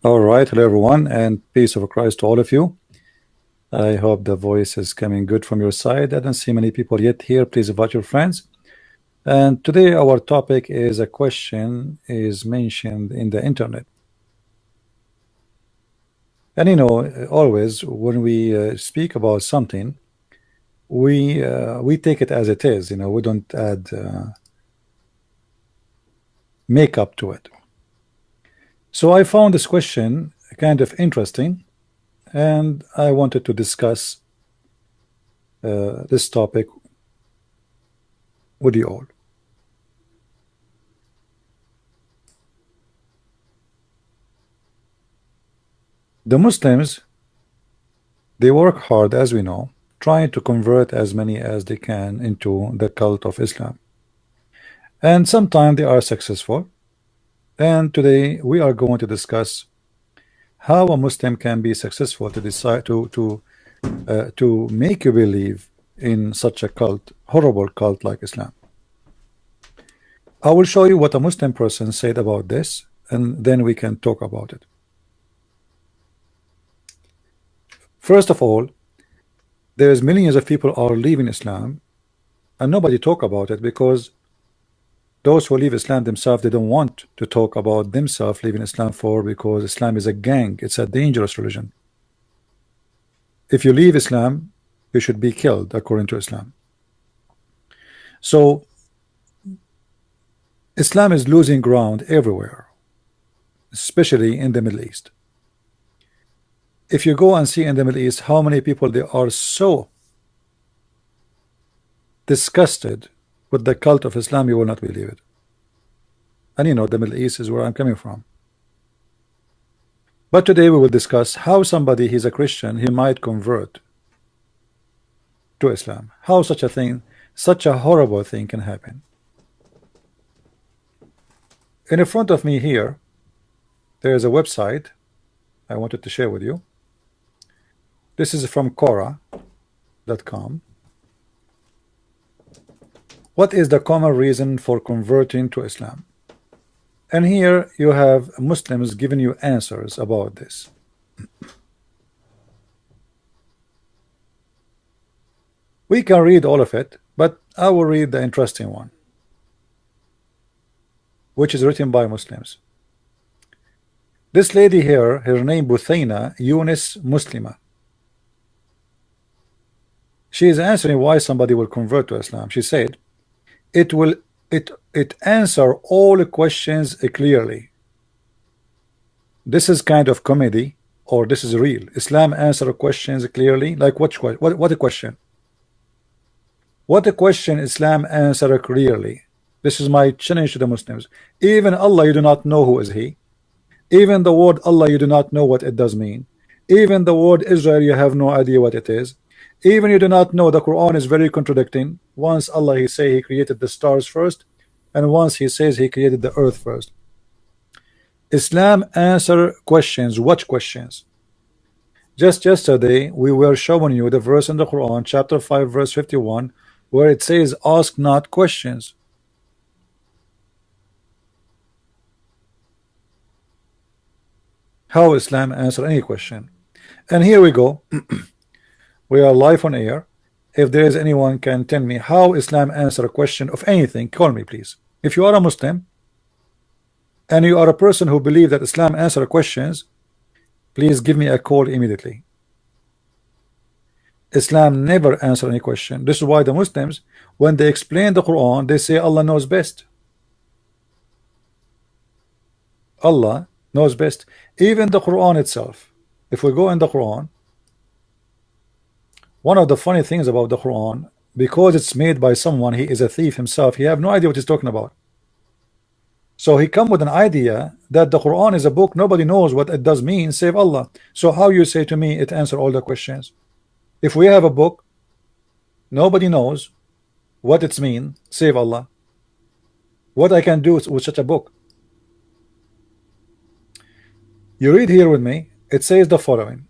All right, hello everyone, and peace of Christ to all of you. I hope the voice is coming good from your side. I don't see many people yet here. Please invite your friends. And today our topic is a question is mentioned in the internet. And always when we speak about something, we take it as it is. We don't add makeup to it. So I found this question kind of interesting, and I wanted to discuss this topic with you all. The Muslims, they work hard, as we know, trying to convert as many as they can into the cult of Islam. And sometimes they are successful. And today we are going to discuss how a Muslim can be successful to decide to make you believe in such a cult, horrible cult like Islam. I will show you what a Muslim person said about this, and then we can talk about it. First of all, there's millions of people are leaving Islam, and nobody talk about it because those who leave Islam themselves, they don't want to talk about themselves leaving Islam because Islam is a gang. It's a dangerous religion. If you leave Islam, you should be killed according to Islam. So Islam is losing ground everywhere, especially in the Middle East. If you go and see in the Middle East how many people they are so disgusted with the cult of Islam, you will not believe it. And the Middle East is where I'm coming from. But today we will discuss how somebody, he's a Christian, he might convert to Islam. How such a thing, such a horrible thing can happen. In front of me here, there is a website I wanted to share with you. This is from Quora.com. What is the common reason for converting to Islam? And here you have Muslims giving you answers about this. We can read all of it, but I will read the interesting one, which is written by Muslims. This lady here, her name Buthaina Yunus Muslima. She is answering why somebody will convert to Islam. She said, it answer all questions clearly. This is kind of comedy, or this is real. Islam answer questions clearly. Like what a question? What a question Islam answer clearly. This is my challenge to the Muslims. Even Allah, you do not know who is he. Even the word Allah, you do not know what it does mean. Even the word Israel, you have no idea what it is. Even you do not know the Quran is very contradicting. Once Allah he say he created the stars first, and once he says he created the earth first. Islam answer questions. What questions? Just yesterday we were showing you the verse in the Quran, chapter 5 verse 51, where it says ask not questions. How Islam answer any question? And here we go. We are live on air. If there is anyone can tell me how Islam answer a question of anything, call me please. If you are a Muslim and you are a person who believes that Islam answer questions, please give me a call immediately. Islam never answer any question. This is why the Muslims, when they explain the Quran, they say Allah knows best. Allah knows best. Even the Quran itself. If we go in the Quran, one of the funny things about the Quran, because it's made by someone, he is a thief himself, he have no idea what he's talking about. So he come with an idea that the Quran is a book, nobody knows what it does mean save Allah. So how you say to me it answer all the questions? If we have a book, nobody knows what it's mean save Allah. What I can do with such a book? You read here with me, it says the following.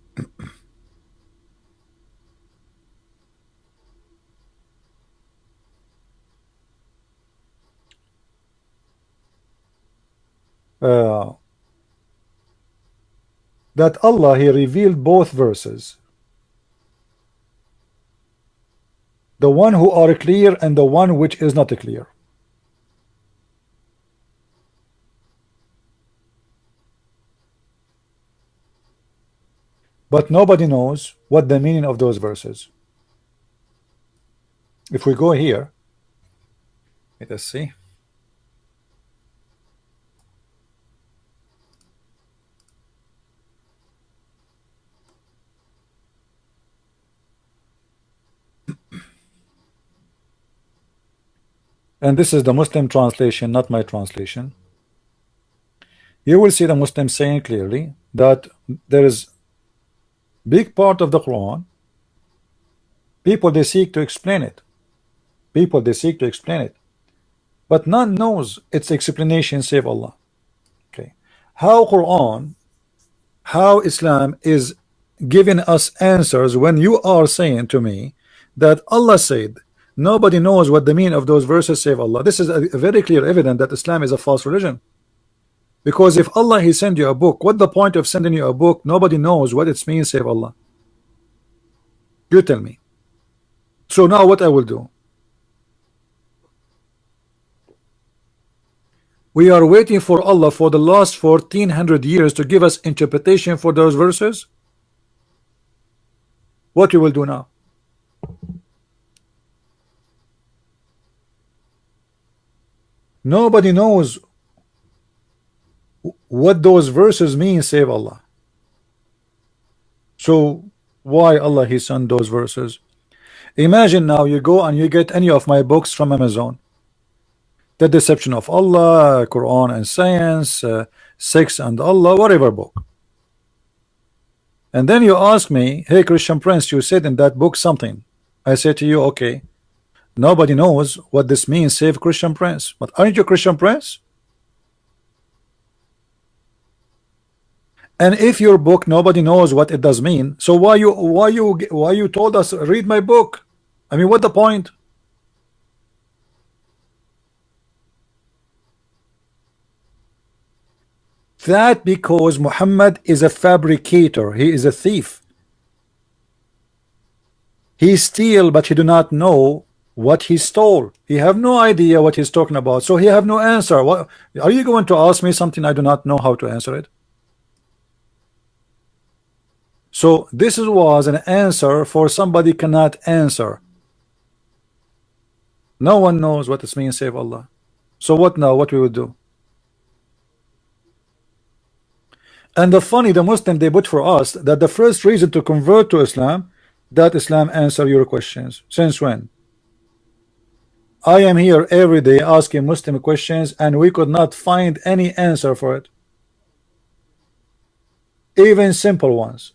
that Allah he revealed both verses, the one who are clear and the one which is not clear. But nobody knows what the meaning of those verses. If we go here, let us see. And this is the Muslim translation, not my translation. You will see the Muslim saying clearly that there is big part of the Quran, people they seek to explain it. People they seek to explain it. But none knows its explanation save Allah. Okay. How Quran, how Islam is giving us answers when you are saying to me that Allah said nobody knows what the meaning of those verses save Allah. This is a very clear evidence that Islam is a false religion. Because if Allah he send you a book, what the point of sending you a book? Nobody knows what it means save Allah. You tell me. So now what I will do? We are waiting for Allah for the last 1400 years to give us interpretation for those verses. What you will do now? Nobody knows what those verses mean save Allah. So why Allah he sent those verses? Imagine now you go and you get any of my books from Amazon. The Deception of Allah, Quran and Science, Sex and Allah, whatever book. And then you ask me, hey Christian Prince, you said in that book something. I say to you, okay, nobody knows what this means save Christian Prince. But aren't you Christian Prince? And if your book nobody knows what it does mean, so why you told us read my book? I mean, what the point? That because Muhammad is a fabricator, he is a thief. He steal, but he do not know what he stole. He have no idea what he's talking about, so he have no answer. What are you going to ask me something I do not know how to answer it? So this was an answer for somebody cannot answer. No one knows what this means save Allah. So what now? What we would do? And the funny, the Muslim they put for us that the first reason to convert to Islam, that Islam answer your questions. Since when? I am here every day asking Muslim questions and we could not find any answer for it. Even simple ones.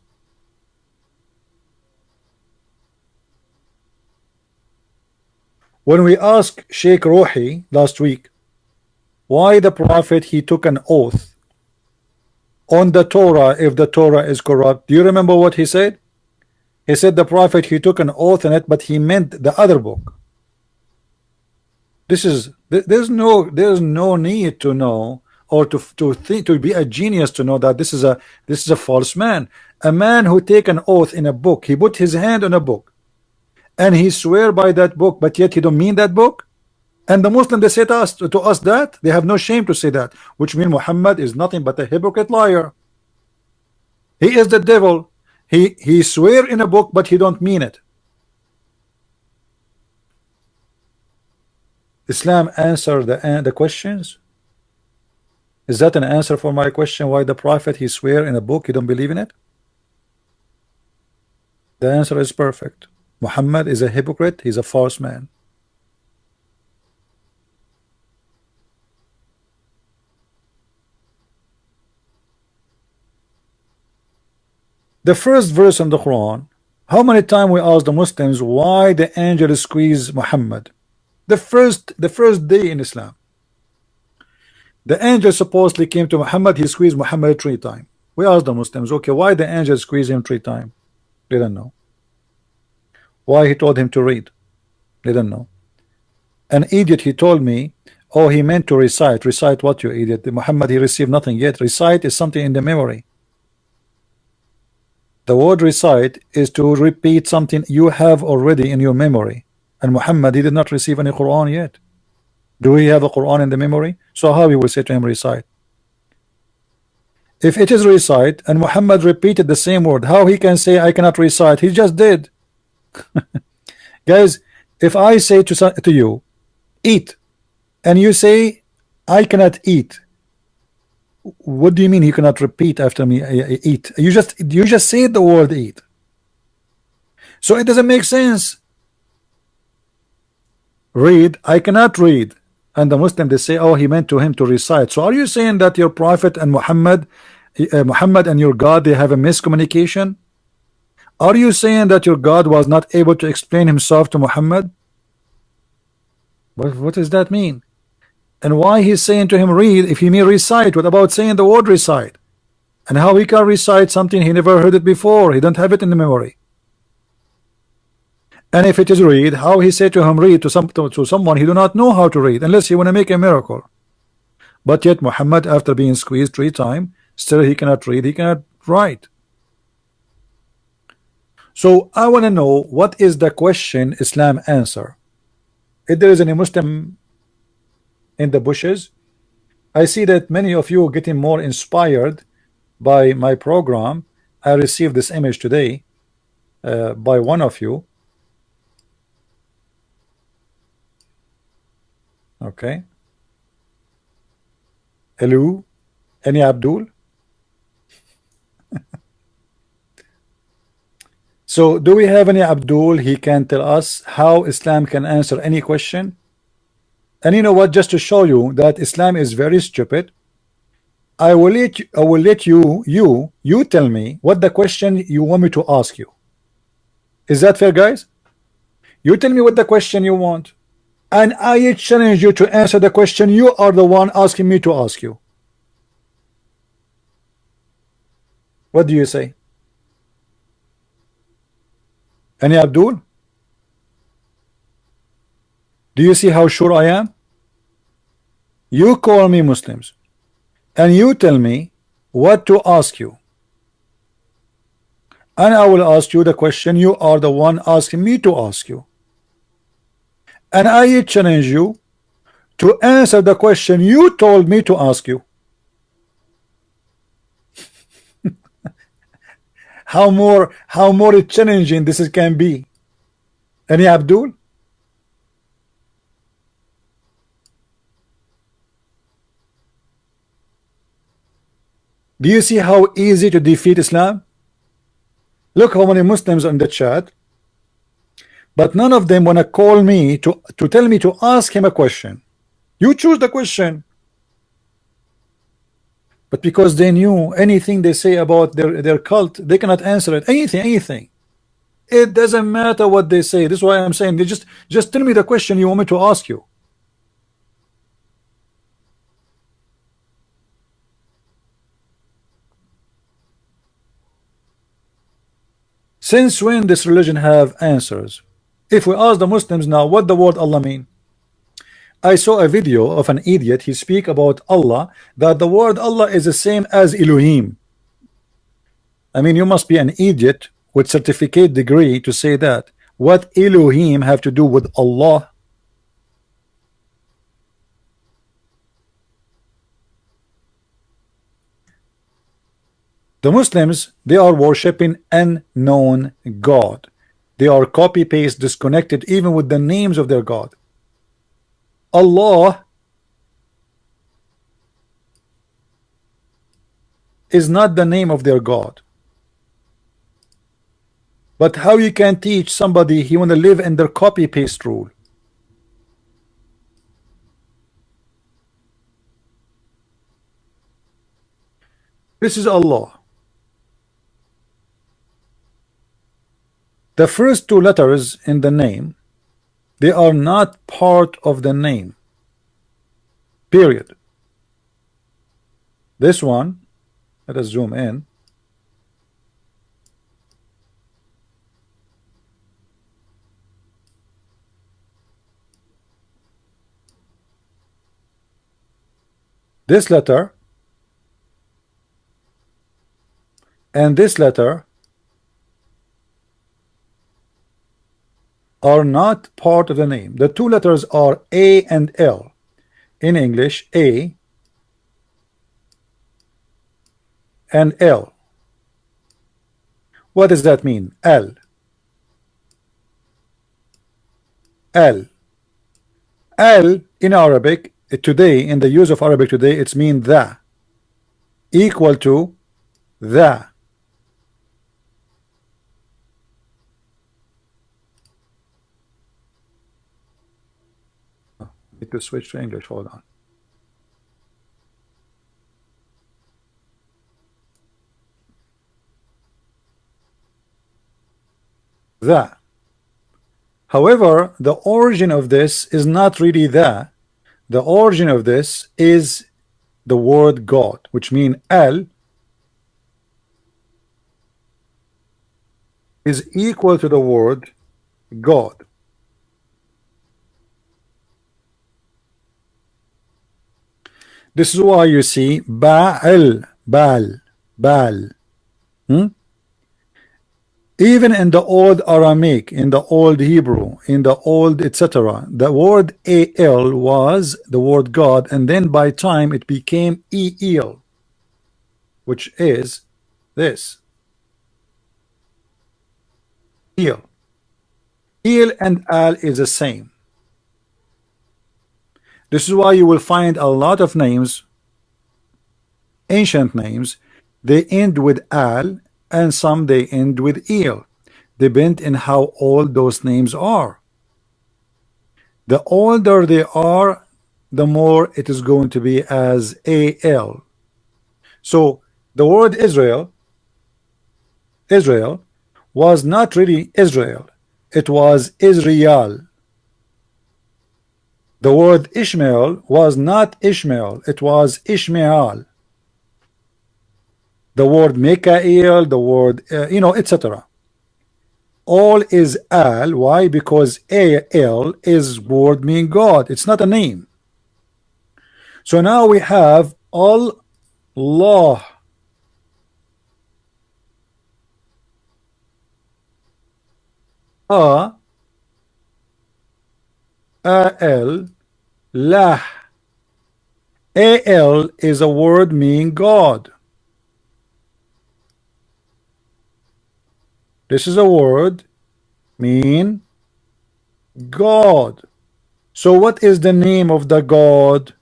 When we asked Sheikh Ruhi last week why the Prophet he took an oath on the Torah if the Torah is corrupt, do you remember what he said? He said the Prophet he took an oath on it, but he meant the other book. This is there's no need to know or to think to be a genius to know that this is a false man. A man who take an oath in a book, he put his hand on a book and he swear by that book, but yet he don't mean that book. And the Muslim they say to us that they have no shame to say that, which means Muhammad is nothing but a hypocrite liar. He is the devil. He swear in a book, but he don't mean it. Islam answer the questions. Is that an answer for my question? Why the Prophet he swear in a book, you don't believe in it? The answer is perfect. Muhammad is a hypocrite. He's a false man. The first verse in the Quran, how many times we ask the Muslims why the angel squeezed Muhammad? The first day in Islam, the angel supposedly came to Muhammad, he squeezed Muhammad 3 times. We asked the Muslims, okay, why the angel squeezed him 3 times? They don't know. Why he told him to read? They don't know. An idiot, he told me, oh, he meant to recite. Recite what, you idiot? Muhammad, he received nothing yet. Recite is something in the memory. The word recite is to repeat something you have already in your memory. And Muhammad, he did not receive any Quran yet. Do we have a Quran in the memory? So how we will say to him recite? If it is recite and Muhammad repeated the same word, how he can say I cannot recite? He just did. Guys, if I say to you, eat, and you say I cannot eat, what do you mean he cannot repeat after me? Eat. You just say the word eat. So it doesn't make sense. Read, I cannot read. And the Muslim, they say, oh, he meant to him to recite. So are you saying that your prophet and Muhammad and your God, they have a miscommunication? Are you saying that your God was not able to explain himself to Muhammad? What does that mean? And why he's saying to him read if he may recite? What about saying the word recite? And how he can recite something he never heard it before? He don't have it in the memory. And if it is read, how he said to him read to someone he do not know how to read, unless he want to make a miracle. But yet Muhammad, after being squeezed 3 times, still he cannot read, he cannot write. So I want to know, what is the question Islam answer? If there is any Muslim in the bushes, I see that many of you are getting more inspired by my program. I received this image today by one of you. Okay. Hello, any Abdul? So do we have any Abdul? He can tell us how Islam can answer any question. And you know what, just to show you that Islam is very stupid, I will let you tell me what the question you want me to ask you. Is that fair, guys? You tell me what the question you want, and I challenge you to answer the question you are the one asking me to ask you. What do you say? Any Abdul? Do you see how sure I am? You call me Muslims and you tell me what to ask you, and I will ask you the question you are the one asking me to ask you, and I challenge you to answer the question you told me to ask you. How more challenging this can be? Any Abdul? Do you see how easy to defeat Islam? Look how many Muslims are in the chat, but none of them want to call me to tell me to ask him a question. You choose the question. But because they knew anything they say about their cult, they cannot answer it. Anything. It doesn't matter what they say. This is why I'm saying, they just tell me the question you want me to ask you. Since when this religion have answers? If we ask the Muslims now what the word Allah mean, I saw a video of an idiot. He speak about Allah, that the word Allah is the same as Elohim. I mean, you must be an idiot with certificate degree to say that. What Elohim have to do with Allah? The Muslims, they are worshipping unknown God. They are copy paste disconnected even with the names of their God. Allah is not the name of their God. But how you can teach somebody he want to live in their copy paste rule? This is Allah. The first 2 letters in the name, they are not part of the name. Period. This one, let us zoom in. This letter and this letter are not part of the name. The two letters are A and L. In English, A and L. What does that mean? L. L. L in Arabic today, in the use of Arabic today, it's mean the, equal to the. Need to switch to English. Hold on. The. However, the origin of this is not really the. The origin of this is the word God, which means L is equal to the word God. This is why you see Ba'al, Bal, Bal. Even in the old Aramaic, in the old Hebrew, in the old etc., the word AL was the word God, and then by time it became EL, which is this. El. El and Al is the same. This is why you will find a lot of names, ancient names, they end with Al, and some they end with El, depend on how old those names are. The older they are, the more it is going to be as AL. So the word Israel was not really Israel, it was Israel. The word Ishmael was not Ishmael, it was Ishmael. The word Mikael, the word etc. All is Al. Why? Because Al is word mean God. It's not a name. So now we have Allah. Al, Lah. Al is a word mean God. This is a word mean God. So what is the name of the God?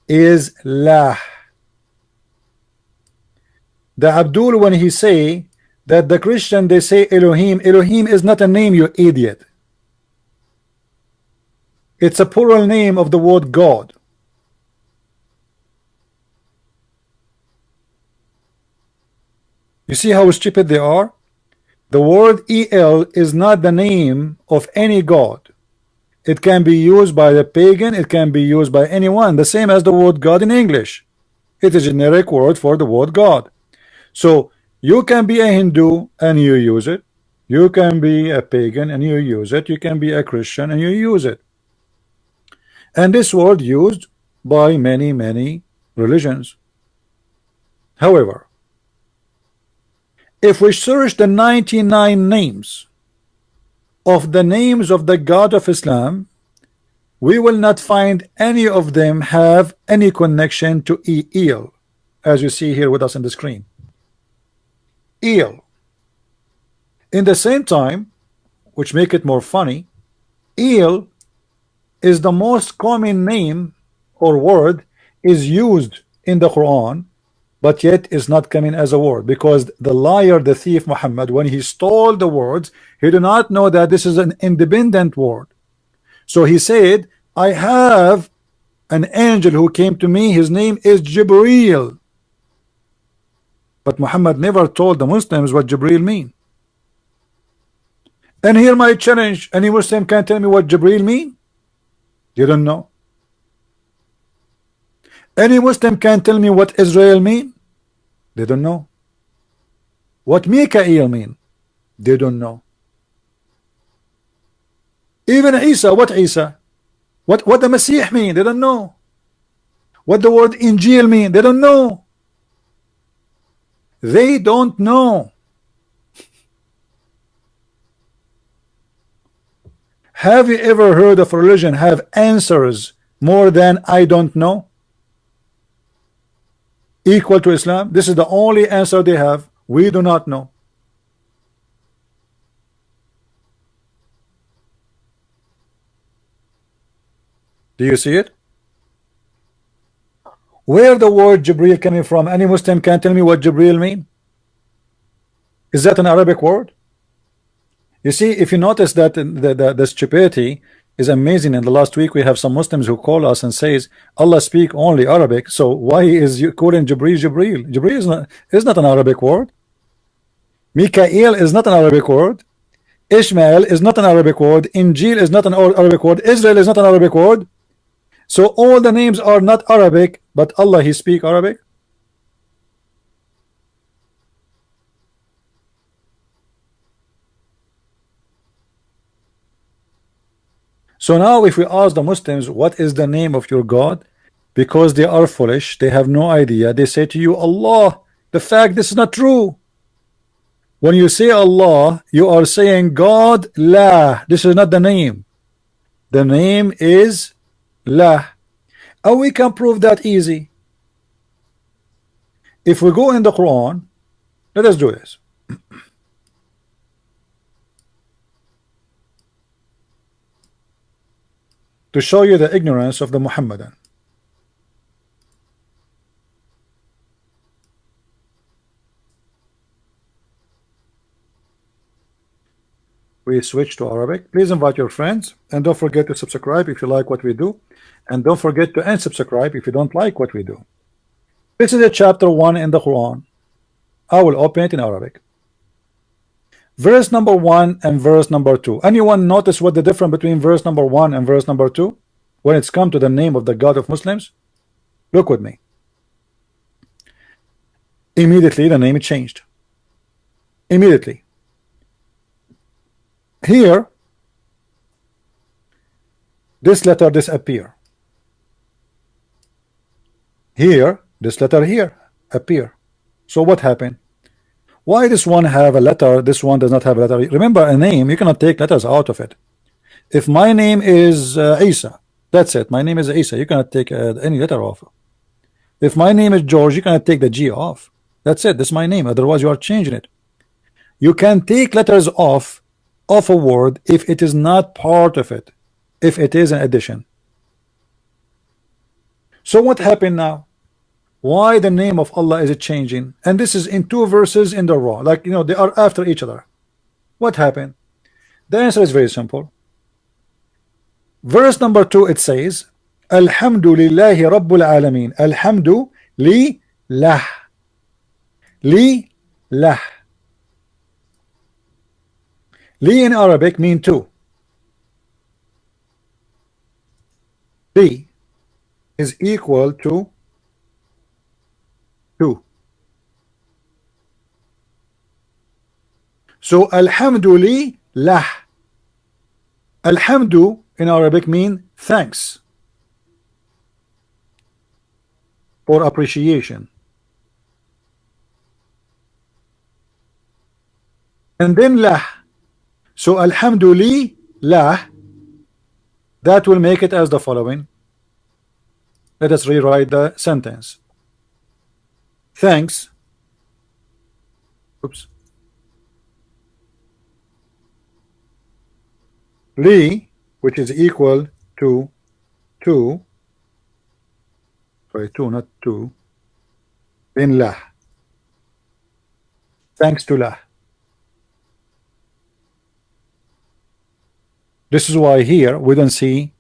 Is Lah. The Abdul, when he say that the Christian they say Elohim, Elohim is not a name, you idiot. It's a plural name of the word God. You see how stupid they are? The word El is not the name of any God. It can be used by the pagan, it can be used by anyone, the same as the word God in English. It is a generic word for the word God. So you can be a Hindu and you use it. You can be a pagan and you use it. You can be a Christian and you use it. And this word used by many religions. However, if we search the 99 names of the names of the God of Islam, we will not find any of them have any connection to El, as you see here with us on the screen. El. In the same time, which make it more funny, El is the most common name or word is used in the Quran, but yet is not coming as a word, because the liar, the thief Muhammad, when he stole the words, he did not know that this is an independent word. So he said, I have an angel who came to me, his name is Jibreel. But Muhammad never told the Muslims what Jibreel mean. And here my challenge, any Muslim can tell me what Jibreel mean? You don't know. Any Muslim can tell me what Israel mean? They don't know. What Mikael mean? They don't know. Even Isa, what Isa? What the Messiah mean? They don't know. What the word Injil mean? They don't know. They don't know. Have you ever heard of a religion have answers more than I don't know equal to Islam? This is the only answer they have. We do not know. Do you see it? Where the word Jibril coming from? Any Muslim can tell me what Jibril mean? Is that an Arabic word? You see, if you notice that the stupidity is amazing. In the last week we have some Muslims who call us and says Allah speak only Arabic, so why is you calling Jibril Jibril? Jibril is not an Arabic word. Mikael is not an Arabic word. Ishmael is not an Arabic word. Injil is not an Arabic word. Israel is not an Arabic word. So all the names are not Arabic, but Allah he speak Arabic. So now if we ask the Muslims what is the name of your God, because they are foolish, they have no idea, they say to you Allah. The fact this is not true. When you say Allah, you are saying God La. This is not the name. The name is La. And we can prove that easy. If we go in the Quran, let us do this. To show you the ignorance of the Muhammadan. We switch to Arabic. Please invite your friends and don't forget to subscribe if you like what we do, and don't forget to unsubscribe if you don't like what we do. This is a chapter 1 in the Quran. I will open it in Arabic. Verse number 1 and verse number 2. Anyone notice what the difference between verse number 1 and verse number 2 when it's come to the name of the God of Muslims? Look with me. Immediately the name changed. Immediately. Here this letter disappear. Here this letter here appear. So what happened? Why this one have a letter, this one does not have a letter? Remember, a name, you cannot take letters out of it. If my name is Isa, that's it. My name is Isa. You cannot take any letter off. If my name is George, you cannot take the G off. That's it. This is my name. Otherwise, you are changing it. You can take letters off of a word if it is not part of it, if it is an addition. So what happened now? Why the name of Allah is it changing? And this is in 2 verses in the row, like, you know, they are after each other. What happened? The answer is very simple. Verse number 2, it says Alhamdulillahi Rabbul Alameen. Alhamdu li lah. Li lah. Li in Arabic mean two. Li is equal to 2. So alhamdulillah. Alhamdu in Arabic mean thanks or appreciation. And then lah. So alhamdulillah, that will make it as the following. Let us rewrite the sentence. Thanks. Oops. Li, which is equal to 2. Sorry, 2, not 2. In lah. Thanks to lah. This is why here we don't see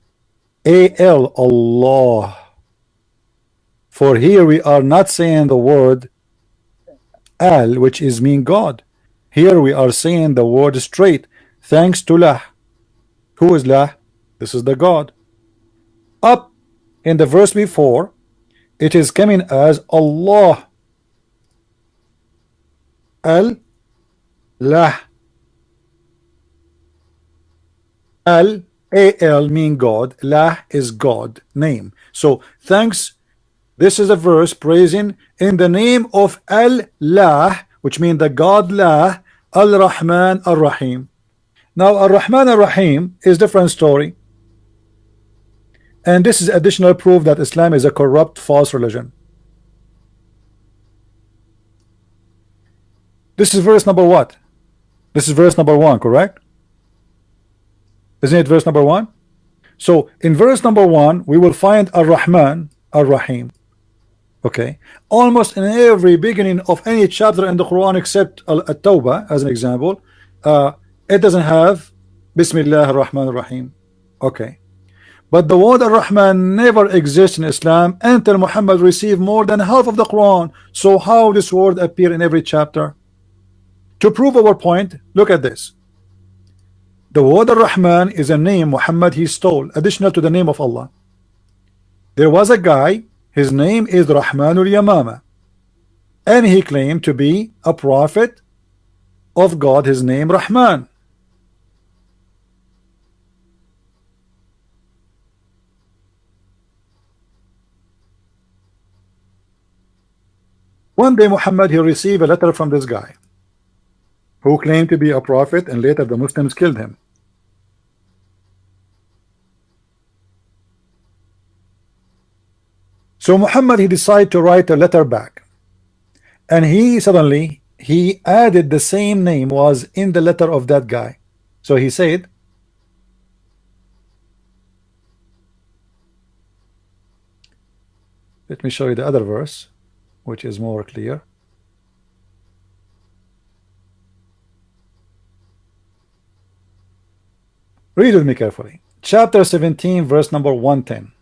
al, Allah. For here we are not saying the word al, which is mean God. Here we are saying the word straight. Thanks to lah. Who is lah? This is the God. Up in the verse before, it is coming as Allah. Al lah. Al mean God. Lah is God name. So thanks. This is a verse praising in the name of Allah, which means the God La, Al Rahman, Al Rahim. Now Ar-Rahman Ar-Rahim is different story, and this is additional proof that Islam is a corrupt, false religion. This is verse number what? This is verse number 1, correct? Isn't it verse number 1? So in verse number 1 we will find Ar-Rahman Ar-Rahim. Okay, almost in every beginning of any chapter in the Quran except At-Tawbah as an example, it doesn't have Bismillah ar-Rahman ar-Rahim. Okay, but the word Ar-Rahman never exists in Islam until Muhammad received more than half of the Quran. So how this word appear in every chapter? To prove our point, look at this. The word Ar-Rahman is a name Muhammad he stole, additional to the name of Allah. There was a guy, his name is Rahmanul Yamama, and he claimed to be a prophet of God, his name Rahman. One day Muhammad he received a letter from this guy who claimed to be a prophet, and later the Muslims killed him. So Muhammad he decided to write a letter back, and he suddenly he added the same name was in the letter of that guy. So he said, let me show you the other verse which is more clear. Read with me carefully. Chapter 17 verse number 110.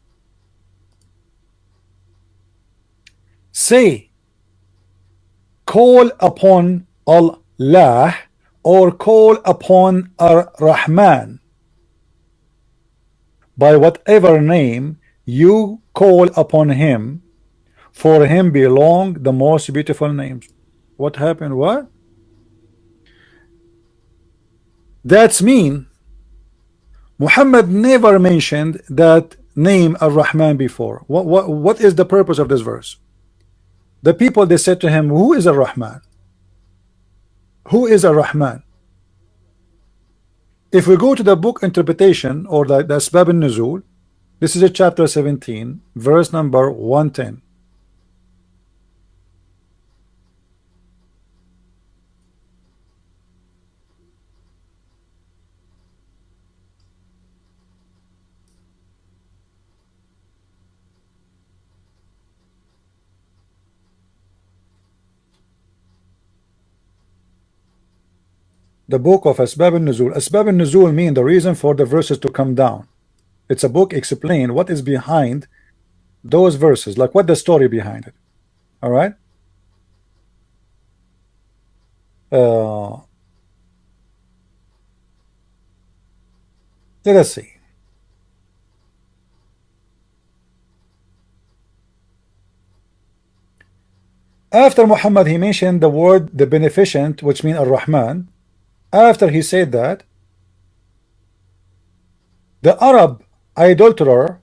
Say, call upon Allah or call upon Ar-Rahman by whatever name you call upon him, for him belong the most beautiful names. What happened? What? That's mean Muhammad never mentioned that name Ar-Rahman before. What is the purpose of this verse? The people, they said to him, who is Ar-Rahman? Who is Ar-Rahman? If we go to the book interpretation or the Asbab al-Nuzul, this is a chapter 17 verse number 110. The book of Asbab al-Nuzul. Asbab al-Nuzul mean the reason for the verses to come down. It's a book explain what is behind those verses, like what the story behind it. All right. Let us see. After Muhammad he mentioned the word the beneficent, which means Ar-Rahman. After he said that, the Arab idolater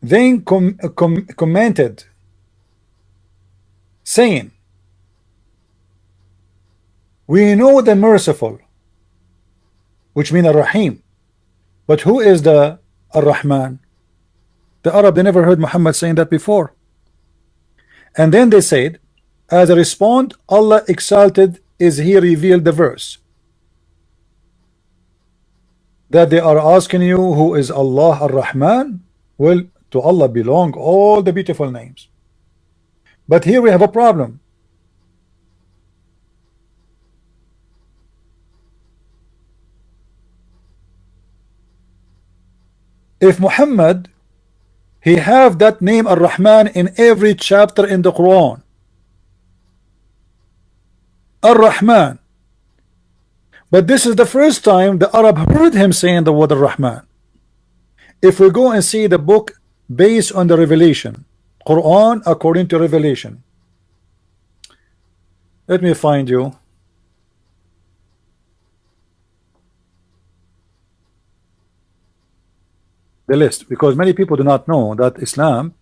then commented saying, we know the merciful, which means Ar-Rahim, but who is the Ar-Rahman? The Arab, they never heard Muhammad saying that before. And then they said, as a response, Allah exalted is he revealed the verse that they are asking you who is Allah Ar-Rahman. Well, to Allah belong all the beautiful names. But here we have a problem. If Muhammad he have that name Ar-Rahman in every chapter in the Quran, Ar-Rahman, but this is the first time the Arab heard him saying the word Ar-Rahman. If we go and see the book based on the revelation, Quran according to revelation, let me find you the list, because many people do not know that Islam,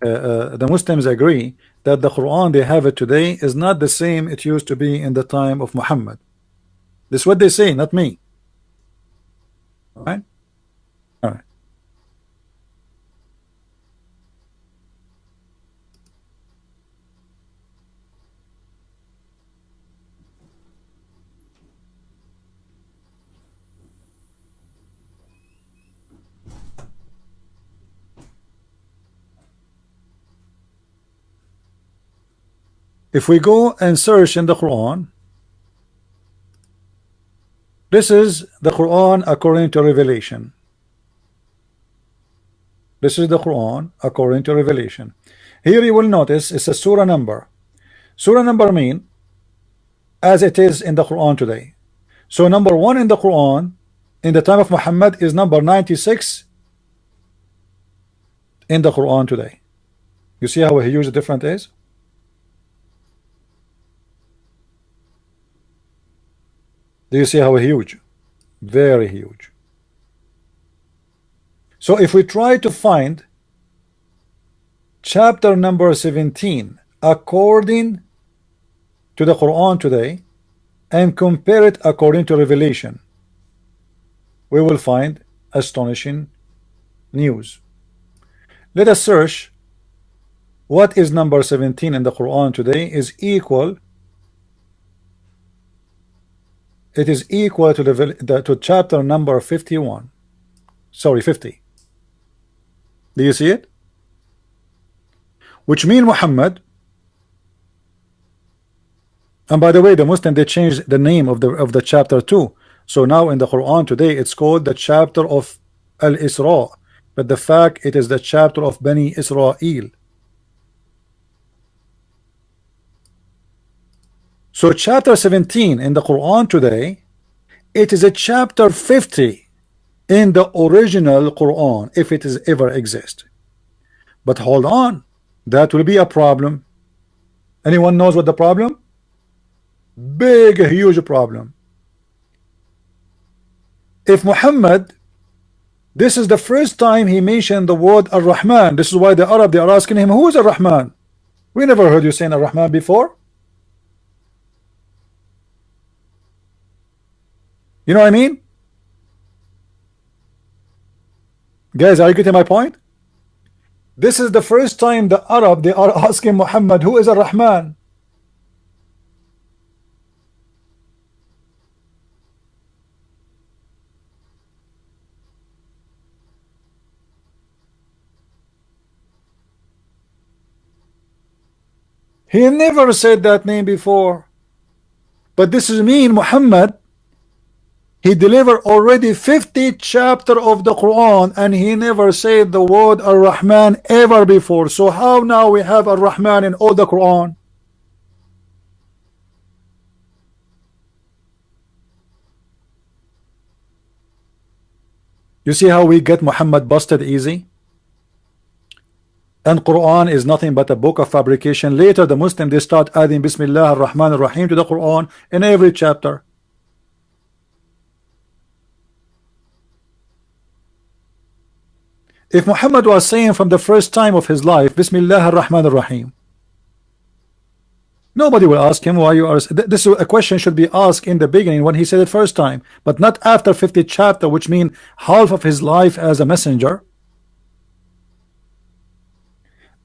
the Muslims agree that the Quran they have it today is not the same it used to be in the time of Muhammad. This is what they say, not me. All right. All right. If we go and search in the Quran, this is the Quran according to Revelation. This is the Quran according to Revelation. Here you will notice it's a surah number. Surah number mean as it is in the Quran today. So number 1 in the Quran in the time of Muhammad is number 96 in the Quran today. You see how huge the difference is? Do you see how huge? Very huge. So if we try to find chapter number 17 according to the Quran today and compare it according to Revelation, we will find astonishing news. Let us search what is number 17 in the Quran today is equal. It is equal to to chapter number 51. Sorry, 50. Do you see it? Which mean Muhammad. And by the way, the Muslim, they changed the name of the chapter too. So now in the Quran today it's called the chapter of Al-Isra, but the fact it is the chapter of Bani Israel. So chapter 17 in the Quran today, it is a chapter 50 in the original Quran, if it is ever exist. But hold on, that will be a problem. Anyone knows what the problem? Big, huge problem. If Muhammad, this is the first time he mentioned the word Ar-Rahman. This is why the Arab, they are asking him, who is Ar-Rahman? We never heard you saying Ar-Rahman before. You know what I mean? Guys, are you getting my point? This is the first time the Arab, they are asking Muhammad, who is Ar-Rahman? He never said that name before. But this is mean Muhammad, he delivered already 50 chapter of the Quran and he never said the word Ar-Rahman ever before. So how now we have Ar-Rahman in all the Quran? You see how we get Muhammad busted easy? And Quran is nothing but a book of fabrication. Later the Muslim, they start adding Bismillah ar-Rahman ar-Rahim to the Quran in every chapter. If Muhammad was saying from the first time of his life Bismillah ar-Rahman ar-Rahim, nobody will ask him why you are. This is a question should be asked in the beginning when he said it first time, but not after 50 chapter, which mean half of his life as a messenger.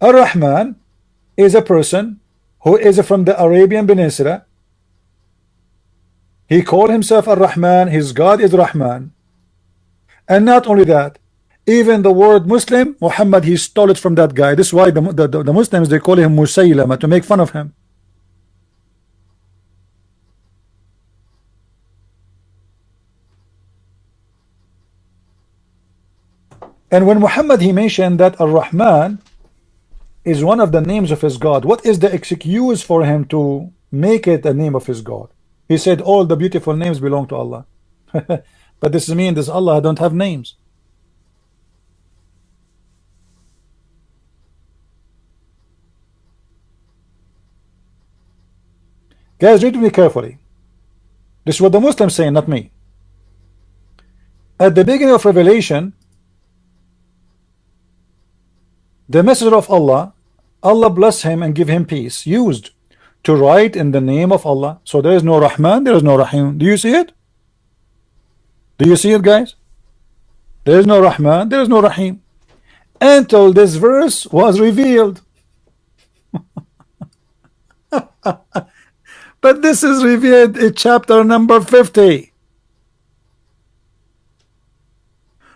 Ar-Rahman is a person who is from the Arabian Peninsula. He called himself Ar-Rahman, his God is Rahman. And not only that, even the word Muslim, Muhammad, he stole it from that guy. This is why the Muslims, they call him Musaylama, to make fun of him. And when Muhammad, he mentioned that Ar-Rahman is one of the names of his God, what is the excuse for him to make it a name of his God? He said all the beautiful names belong to Allah. But this means this Allah don't have names. Guys, read me carefully. This is what the Muslims say, not me. At the beginning of Revelation, the messenger of Allah, Allah bless him and give him peace, used to write in the name of Allah. So there is no Rahman, there is no Rahim. Do you see it? Do you see it, guys? There is no Rahman, there is no Rahim until this verse was revealed. But this is revealed in chapter number 50.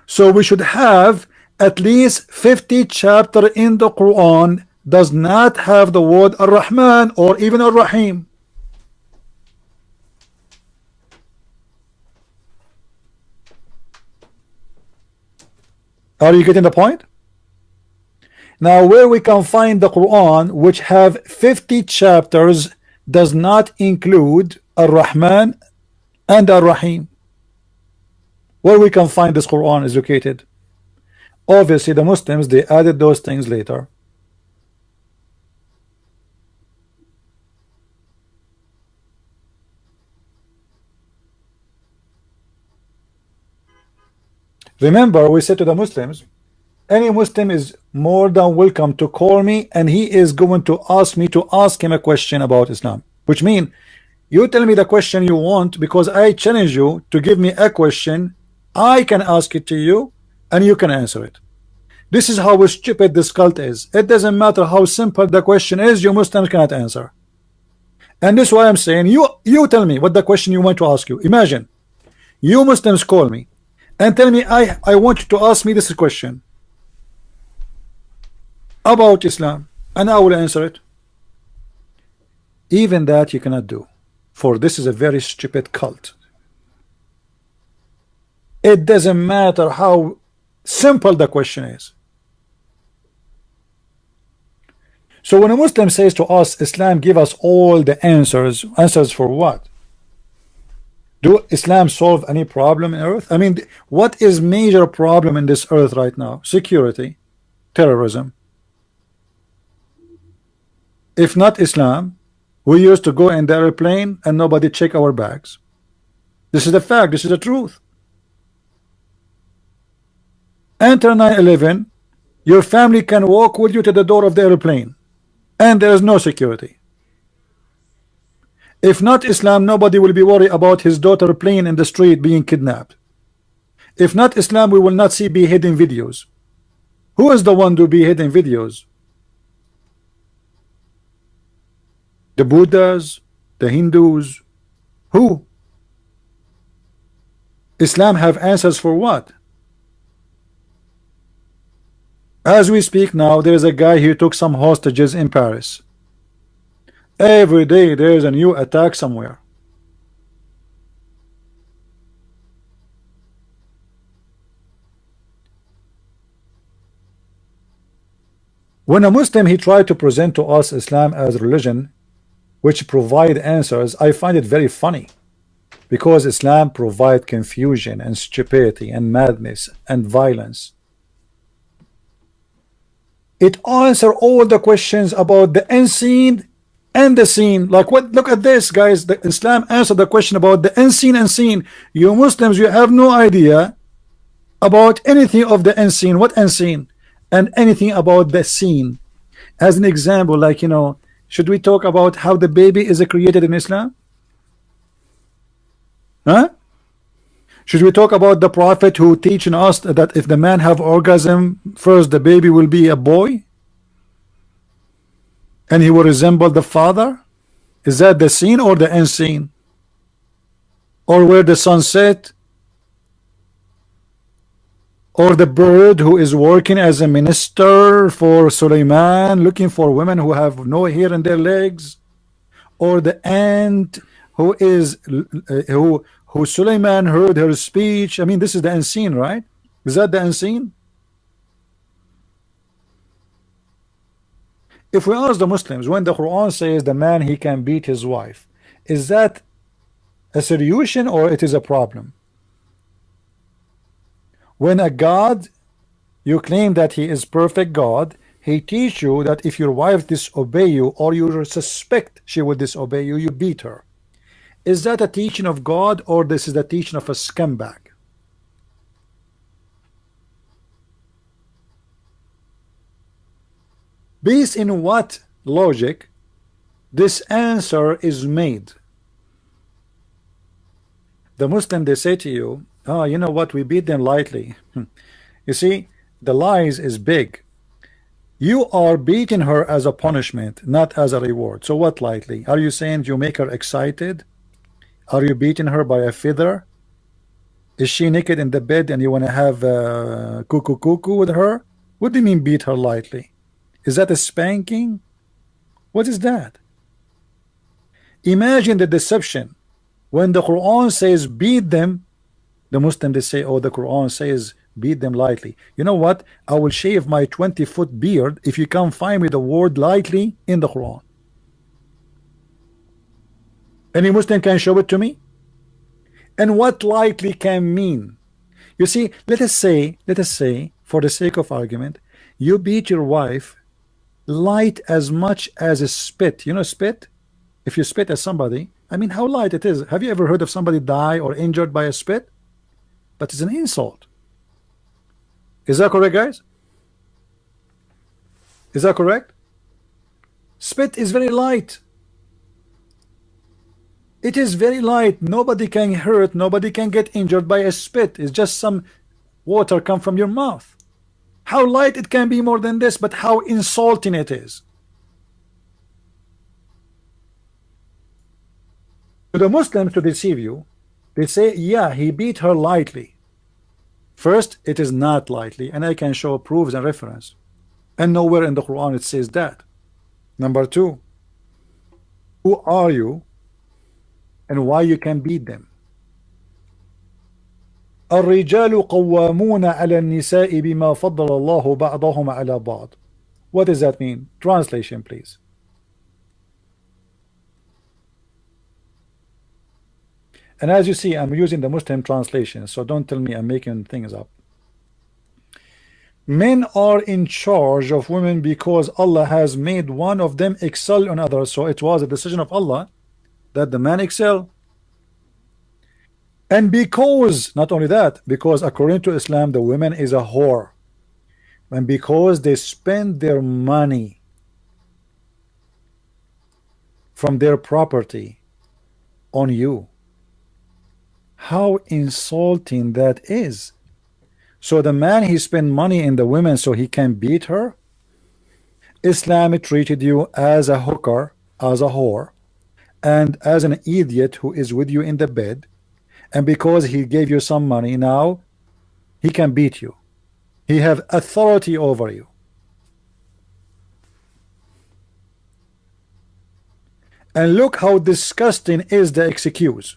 So we should have at least 50 chapter in the Quran does not have the word Ar-Rahman or even Ar-Rahim. Are you getting the point? Now where we can find the Quran which have 50 chapters does not include Ar-Rahman and Ar-Rahim. Where we can find this Quran is located. Obviously the Muslims, they added those things later. Remember, we said to the Muslims, any Muslim is more than welcome to call me and he is going to ask me to ask him a question about Islam. Which means, you tell me the question you want because I challenge you to give me a question. I can ask it to you and you can answer it. This is how stupid this cult is. It doesn't matter how simple the question is, you Muslims cannot answer. And this is why I'm saying, you tell me what the question you want to ask you. Imagine, you Muslims call me and tell me I want you to ask me this question about Islam, and I will answer it. Even that you cannot do, for this is a very stupid cult. It doesn't matter how simple the question is. So when a Muslim says to us, Islam give us all the answers for what? Do Islam solve any problem in earth? I mean, what is major problem in this earth right now? Security, terrorism. If not Islam, we used to go in the airplane and nobody check our bags. This is the fact, this is the truth. Enter 9/11, your family can walk with you to the door of the airplane and there is no security. If not Islam, nobody will be worried about his daughter playing in the street being kidnapped. If not Islam, we will not see beheading videos. Who is the one to beheading videos? The Buddhas, the Hindus, who? Islam have answers for what? As we speak now, there is a guy who took some hostages in Paris. Every day there is a new attack somewhere. When a Muslim he tried to present to us Islam as religion which provide answers, I find it very funny, because Islam provide confusion and stupidity and madness and violence. It answer all the questions about the unseen and the seen. Like what? Look at this, guys. The Islam answered the question about the unseen and seen. You Muslims, you have no idea about anything of the unseen. What unseen? And anything about the seen. As an example, like, you know, should we talk about how the baby is created in Islam? Huh? Should we talk about the prophet who teaching us that if the man have orgasm first, the baby will be a boy and he will resemble the father? Is that the seen or the unseen? Or where the sun set? Or the bird who is working as a minister for Suleiman, looking for women who have no hair in their legs? Or the ant who is who Suleiman heard her speech? I mean, this is the unseen, right? Is that the unseen? If we ask the Muslims, when the Quran says the man he can beat his wife, is that a solution or it is a problem? When a God, you claim that he is perfect God, he teach you that if your wife disobey you or you suspect she will disobey you, you beat her. Is that a teaching of God or this is the teaching of a scumbag? Based in what logic this answer is made? The Muslim, they say to you, Oh, you know what? We beat them lightly. You see, the lies is big. You are beating her as a punishment, not as a reward. So what lightly? Are you saying you make her excited? Are you beating her by a feather? Is she naked in the bed and you want to have cuckoo cuckoo with her? What do you mean beat her lightly? Is that a spanking? What is that? Imagine the deception. When the Quran says beat them, the Muslim they say, oh, the Quran says beat them lightly. You know what? I will shave my 20-foot beard if you can find me the word lightly in the Quran. Any Muslim can show it to me? And what lightly can mean? You see, let us say, for the sake of argument, you beat your wife light as much as a spit. You know spit? If you spit at somebody, I mean how light it is. Have you ever heard of somebody die or injured by a spit? But it's an insult. Is that correct, guys? Is that correct? Spit is very light. It is very light. Nobody can hurt, nobody can get injured by a spit. It's just some water come from your mouth. How light it can be more than this, but how insulting it is. To the Muslims, to deceive you, they say, yeah, he beat her lightly. First, it is not lightly, and I can show proofs and reference. And nowhere in the Quran it says that. Number two, who are you and why you can beat them? الرجال قوامون على النساء بما فضل الله بعضهم على بعض. What does that mean? Translation, please. And as you see, I'm using the Muslim translation, so don't tell me I'm making things up. Men are in charge of women because Allah has made one of them excel on others. So it was a decision of Allah that the man excel. And because, not only that, because according to Islam, the woman is a whore. And because they spend their money from their property on you. How insulting that is. So the man, he spent money in the women so he can beat her. Islam treated you as a hooker, as a whore, and as an idiot who is with you in the bed. And because he gave you some money, now he can beat you. He have authority over you. And look how disgusting is the excuse.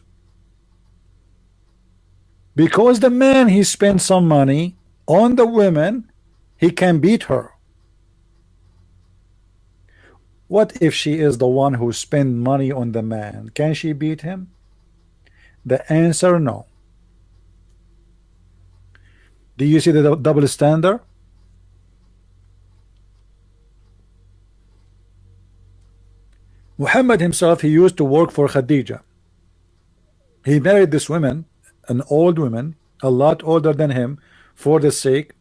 Because the man, he spent some money on the women, he can beat her. What if she is the one who spent money on the man? Can she beat him? The answer, no. Do you see the double standard? Muhammad himself, he used to work for Khadija. He married this woman, an old woman, a lot older than him, for the sake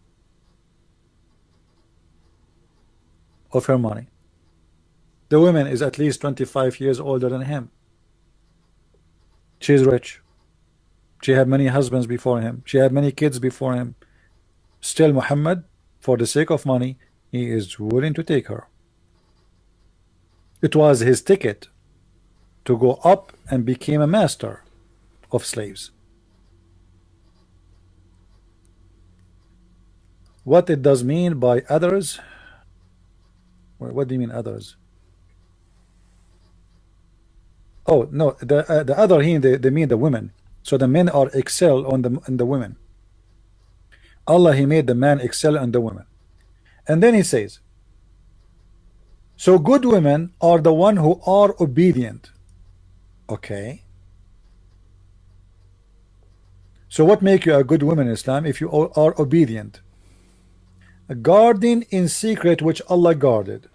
of her money. The woman is at least 25 years older than him. She is rich. She had many husbands before him. She had many kids before him. Still, Muhammad, for the sake of money, he is willing to take her. It was his ticket to go up and become a master of slaves. What it does mean by others? What do you mean others? Oh no, the other here they mean the women. So the men are excel on the women. Allah, he made the man excel on the women. And then he says, so good women are the one who are obedient. Okay. So what make you a good woman in Islam? If you are obedient, guarding in secret which Allah guarded.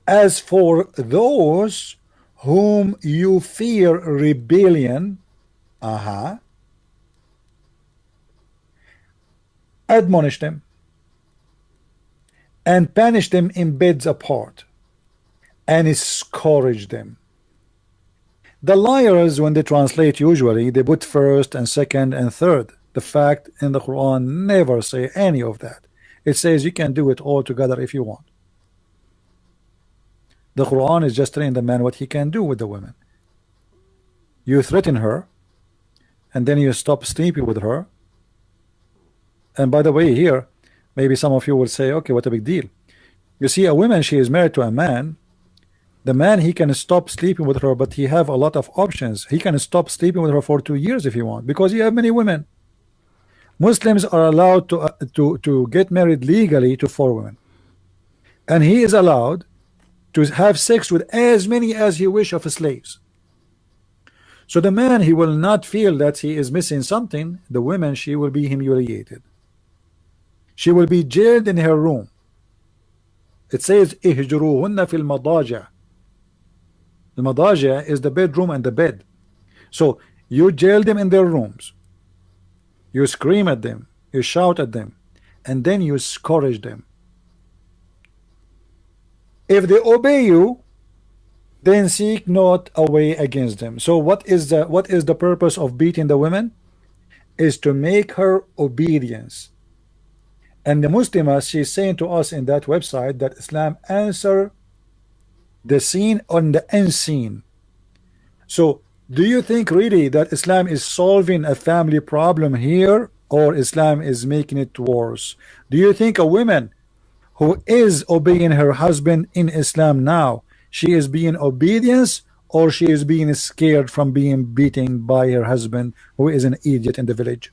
As for those whom you fear rebellion, admonish them and punish them in beds apart and scourge them. The liars, when they translate, usually they put first and second and third. The fact in the Quran never say any of that. It says you can do it all together if you want. The Quran is just telling the man what he can do with the women. You threaten her, and then you stop sleeping with her. And by the way, here, maybe some of you will say, okay, what a big deal. You see, a woman, she is married to a man. The man, he can stop sleeping with her, but he have a lot of options. He can stop sleeping with her for 2 years if he want, because he have many women. Muslims are allowed to get married legally to 4 women, and he is allowed to have sex with as many as he wish of slaves. So the man, he will not feel that he is missing something. The woman, she will be humiliated. She will be jailed in her room. It says ihjuruhunna fil madaja. The madaja is the bedroom and the bed. So you jail them in their rooms. You scream at them, you shout at them, and then you scourge them. If they obey you, then seek not a way against them. So what is the purpose of beating the women? Is to make her obedience. And the Muslimah, she's saying to us in that website that Islam answer the seen on the unseen. So do you think really that Islam is solving a family problem here, or Islam is making it worse? Do you think a woman who is obeying her husband in Islam now, she is being obedience, or she is being scared from being beaten by her husband who is an idiot in the village?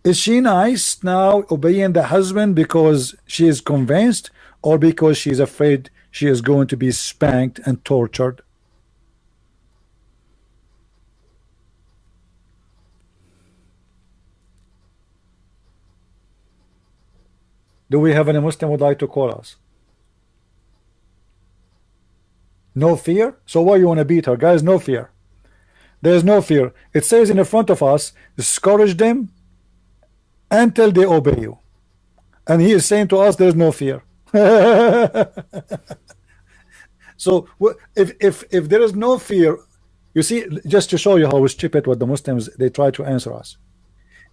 Is she nice now, obeying the husband because she is convinced, or because she is afraid she is going to be spanked and tortured? Do we have any Muslim who would like to call us? No fear? So why you want to beat her? Guys, no fear. There's no fear. It says in the front of us, discourage them until they obey you. And he is saying to us, there's no fear. So if there is no fear, you see, just to show you how stupid what the Muslims, they try to answer us.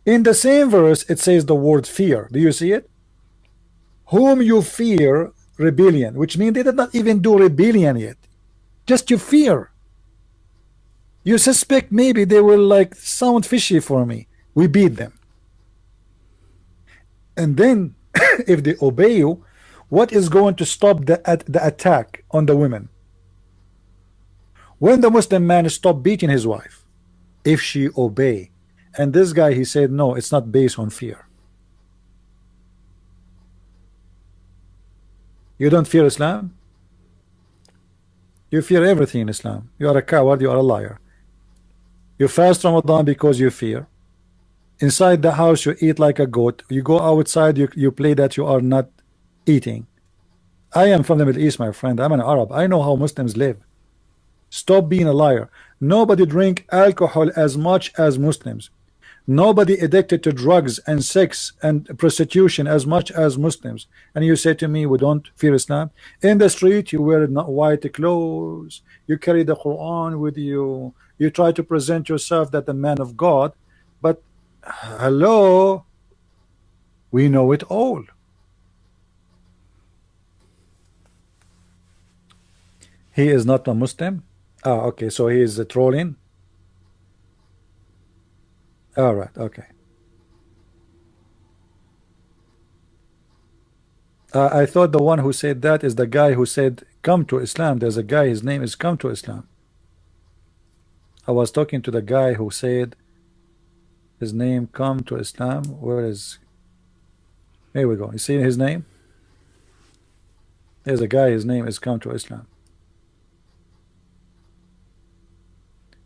In the same verse, it says the word fear. Do you see it? Whom you fear rebellion, which means they did not even do rebellion yet. Just you fear. You suspect maybe they will like sound fishy for me. We beat them. And then if they obey you, what is going to stop the attack on the women? When the Muslim man stop beating his wife, if she obey. And this guy, he said, no, it's not based on fear. You don't fear Islam? You fear everything in Islam. You are a coward, you are a liar. You fast Ramadan because you fear. Inside the house you eat like a goat. You go outside, you play that you are not eating. I am from the Middle East, my friend. I'm an Arab. I know how Muslims live. Stop being a liar. Nobody drink alcohol as much as Muslims. Nobody addicted to drugs and sex and prostitution as much as Muslims. And you say to me, we don't fear Islam? In the street, you wear white clothes. You carry the Quran with you. You try to present yourself that the man of God. But hello, we know it all. He is not a Muslim. Ah, okay, so he is trolling. All right, okay. I thought the one who said that is the guy who said come to Islam. There's a guy, his name is Come to Islam. I was talking to the guy who said his name Come to Islam. Where is, here we go. You see his name? There's a guy, his name is Come to Islam.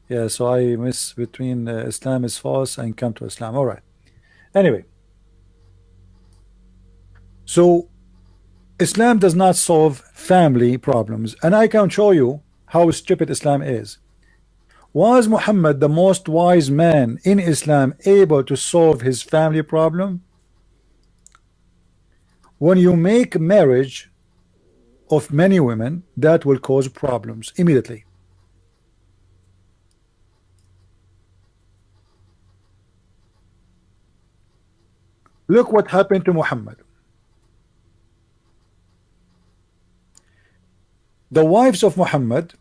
Yeah, so I miss between Islam is false and Come to Islam. All right. Anyway, so Islam does not solve family problems, and I can show you how stupid Islam is. Was Muhammad, the most wise man in Islam, able to solve his family problem? When you make marriage of many women that will cause problems immediately. Look what happened to Muhammad. The wives of Muhammad,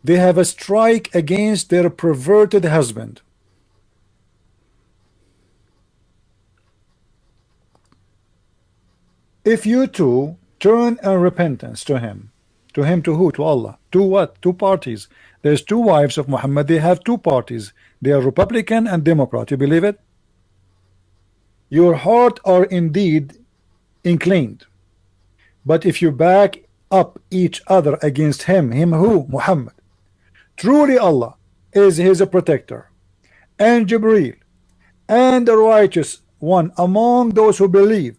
they have a strike against their perverted husband. If you two turn in repentance to him to who? To Allah. To what? Two parties. There's two wives of Muhammad. They have two parties. They are Republican and Democrat. You believe it? Your heart are indeed inclined. But if you back up each other against him who? Muhammad. Truly Allah is his protector, and Jibreel, and the righteous one among those who believe,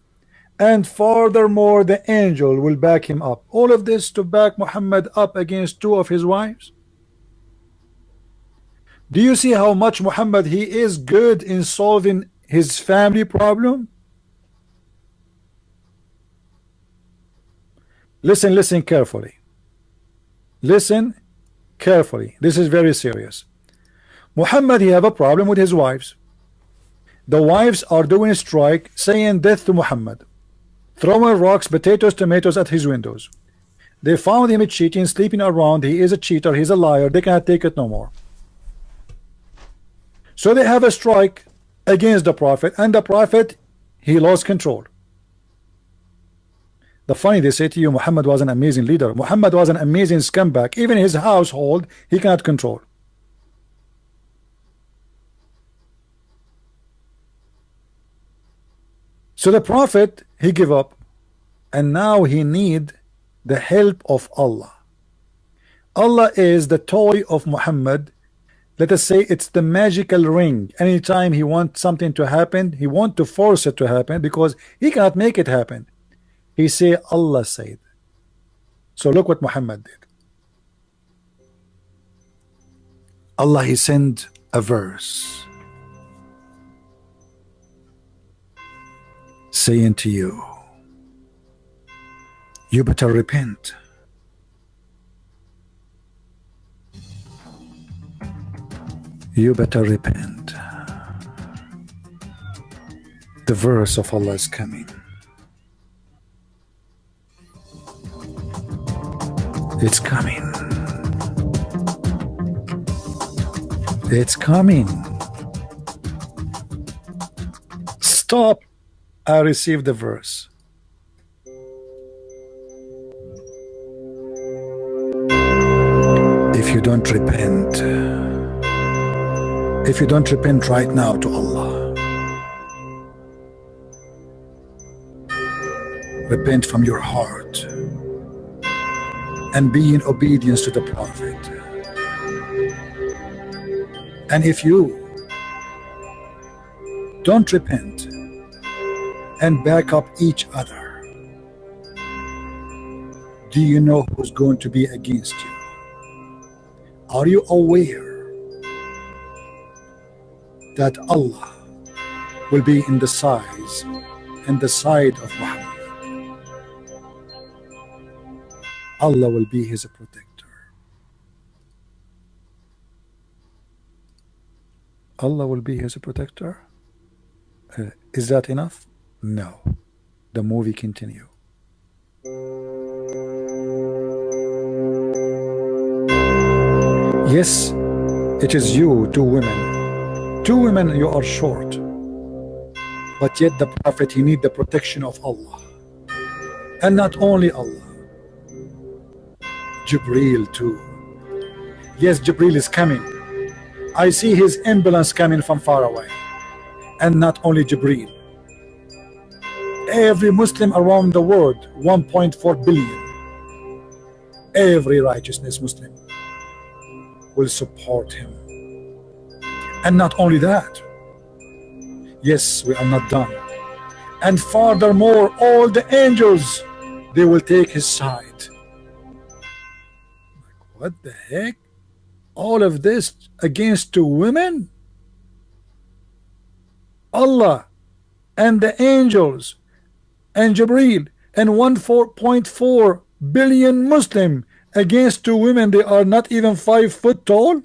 and furthermore the angel will back him up. All of this to back Muhammad up against two of his wives. Do you see how much Muhammad he is good in solving his family problem? Listen carefully. Listen carefully. This is very serious. Muhammad he have a problem with his wives. The wives are doing a strike saying death to Muhammad, throwing rocks, potatoes, tomatoes at his windows. They found him cheating, sleeping around. He is a cheater, he's a liar. They cannot take it no more. So they have a strike against the Prophet, and the Prophet he lost control. The funny, they say to you Muhammad was an amazing leader. Muhammad was an amazing scumbag. Even his household he cannot control. So the Prophet he give up, and now he need the help of Allah. Allah is the toy of Muhammad. Let us say it's the magical ring. Anytime he wants something to happen, he want to force it to happen because he cannot make it happen. He say Allah said. So look what Muhammad did. Allah he sent a verse saying to you, you better repent. You better repent. The verse of Allah is coming. It's coming. It's coming. Stop. I received the verse. If you don't repent, right now to Allah, repent from your heart and be in obedience to the Prophet. And if you don't repent and back up each other, do you know who's going to be against you? Are you aware that Allah will be in the side of Muhammad? Allah will be his protector. Allah will be his protector. Is that enough? No. The movie continue. Yes, it is you, two women. Two women, you are short. But yet the Prophet, he need the protection of Allah. And not only Allah, Jibreel too. Yes, Jibreel is coming. I see his ambulance coming from far away. And not only Jibreel. Every Muslim around the world, 1.4 billion. Every righteousness Muslim will support him. And not only that, yes, we are not done. And furthermore, all the angels, they will take his side. What the heck? All of this against two women? Allah and the angels and Jibreel and 1.4 billion Muslim against two women, they are not even 5 foot tall.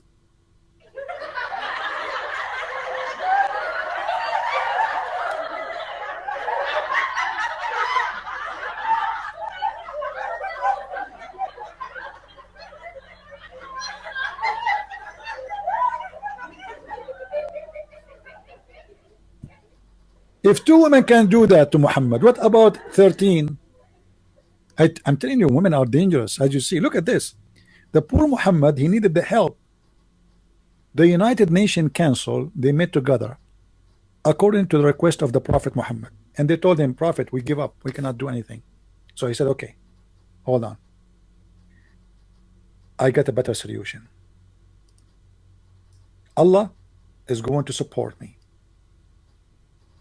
If two women can do that to Muhammad, what about 13? I'm telling you, women are dangerous. As you see, look at this. The poor Muhammad, he needed the help. The United Nations Council, they met together according to the request of the Prophet Muhammad, and they told him, Prophet, we give up, we cannot do anything. So he said, okay, hold on, I got a better solution. Allah is going to support me.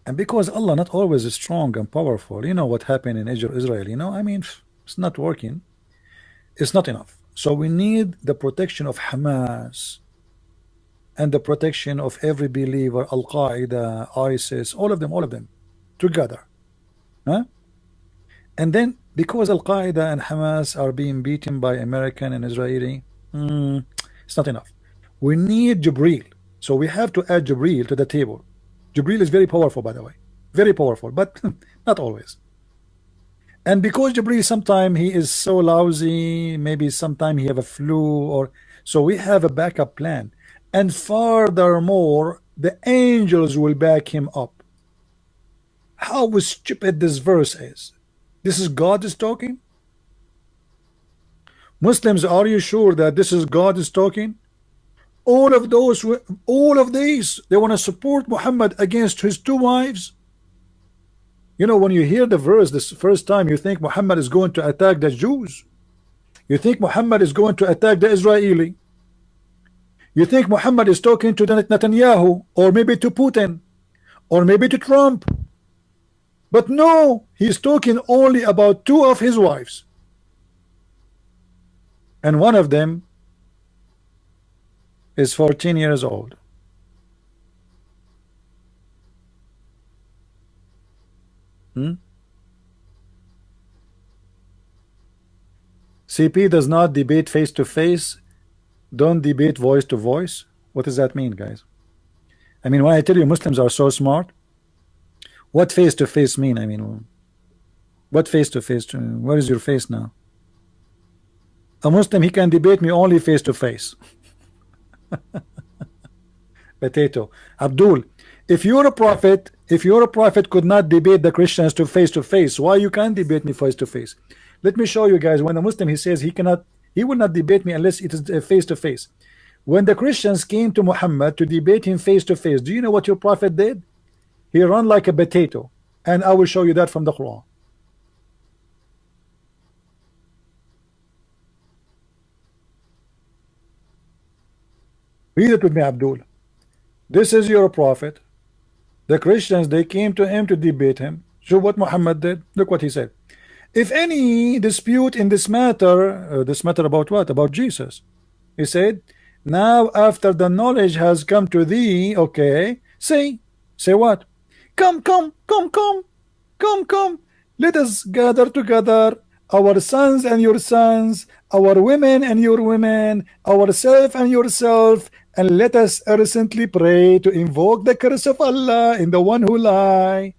And because Allah not always is strong and powerful, you know what happened in Israel, you know, I mean, it's not working, it's not enough. So we need the protection of Hamas and the protection of every believer, Al-Qaeda, ISIS, all of them together. Huh? And then because Al-Qaeda and Hamas are being beaten by American and Israeli, it's not enough. We need Jibril. So we have to add Jibril to the table. Jibril is very powerful, by the way. Very powerful, but not always. And because Jibril sometimes he is so lousy, maybe sometime he have a flu, or so we have a backup plan. And furthermore, the angels will back him up. How stupid this verse is. This is God is talking? Muslims, are you sure that this is God is talking? All of these, they want to support Muhammad against his two wives. You know, when you hear the verse this first time, you think Muhammad is going to attack the Jews. You think Muhammad is going to attack the Israeli. You think Muhammad is talking to Netanyahu, or maybe to Putin, or maybe to Trump. But no, he's talking only about two of his wives. And one of them is 14 years old. CP does not debate face to face. Don't debate voice to voice. What does that mean, guys? I mean, when I tell you Muslims are so smart, what face to face mean? I mean, what face to face? Where is your face now? A Muslim, he can debate me only face to face. Potato. Abdul, if you're a prophet could not debate the Christians to face, why you can't debate me face to face? Let me show you guys. When a Muslim he says he will not debate me unless it is face to face. When the Christians came to Muhammad to debate him face to face, do you know what your prophet did? He ran like a potato, and I will show you that from the Quran. Read it with me, Abdul. This is your prophet. The Christians, they came to him to debate him. So what Muhammad did? Look what he said. If any dispute in this matter about what? About Jesus. He said, now after the knowledge has come to thee, okay, say what? Come. Let us gather together, our sons and your sons, our women and your women, ourself and yourself, and let us earnestly pray to invoke the curse of Allah in the one who lie.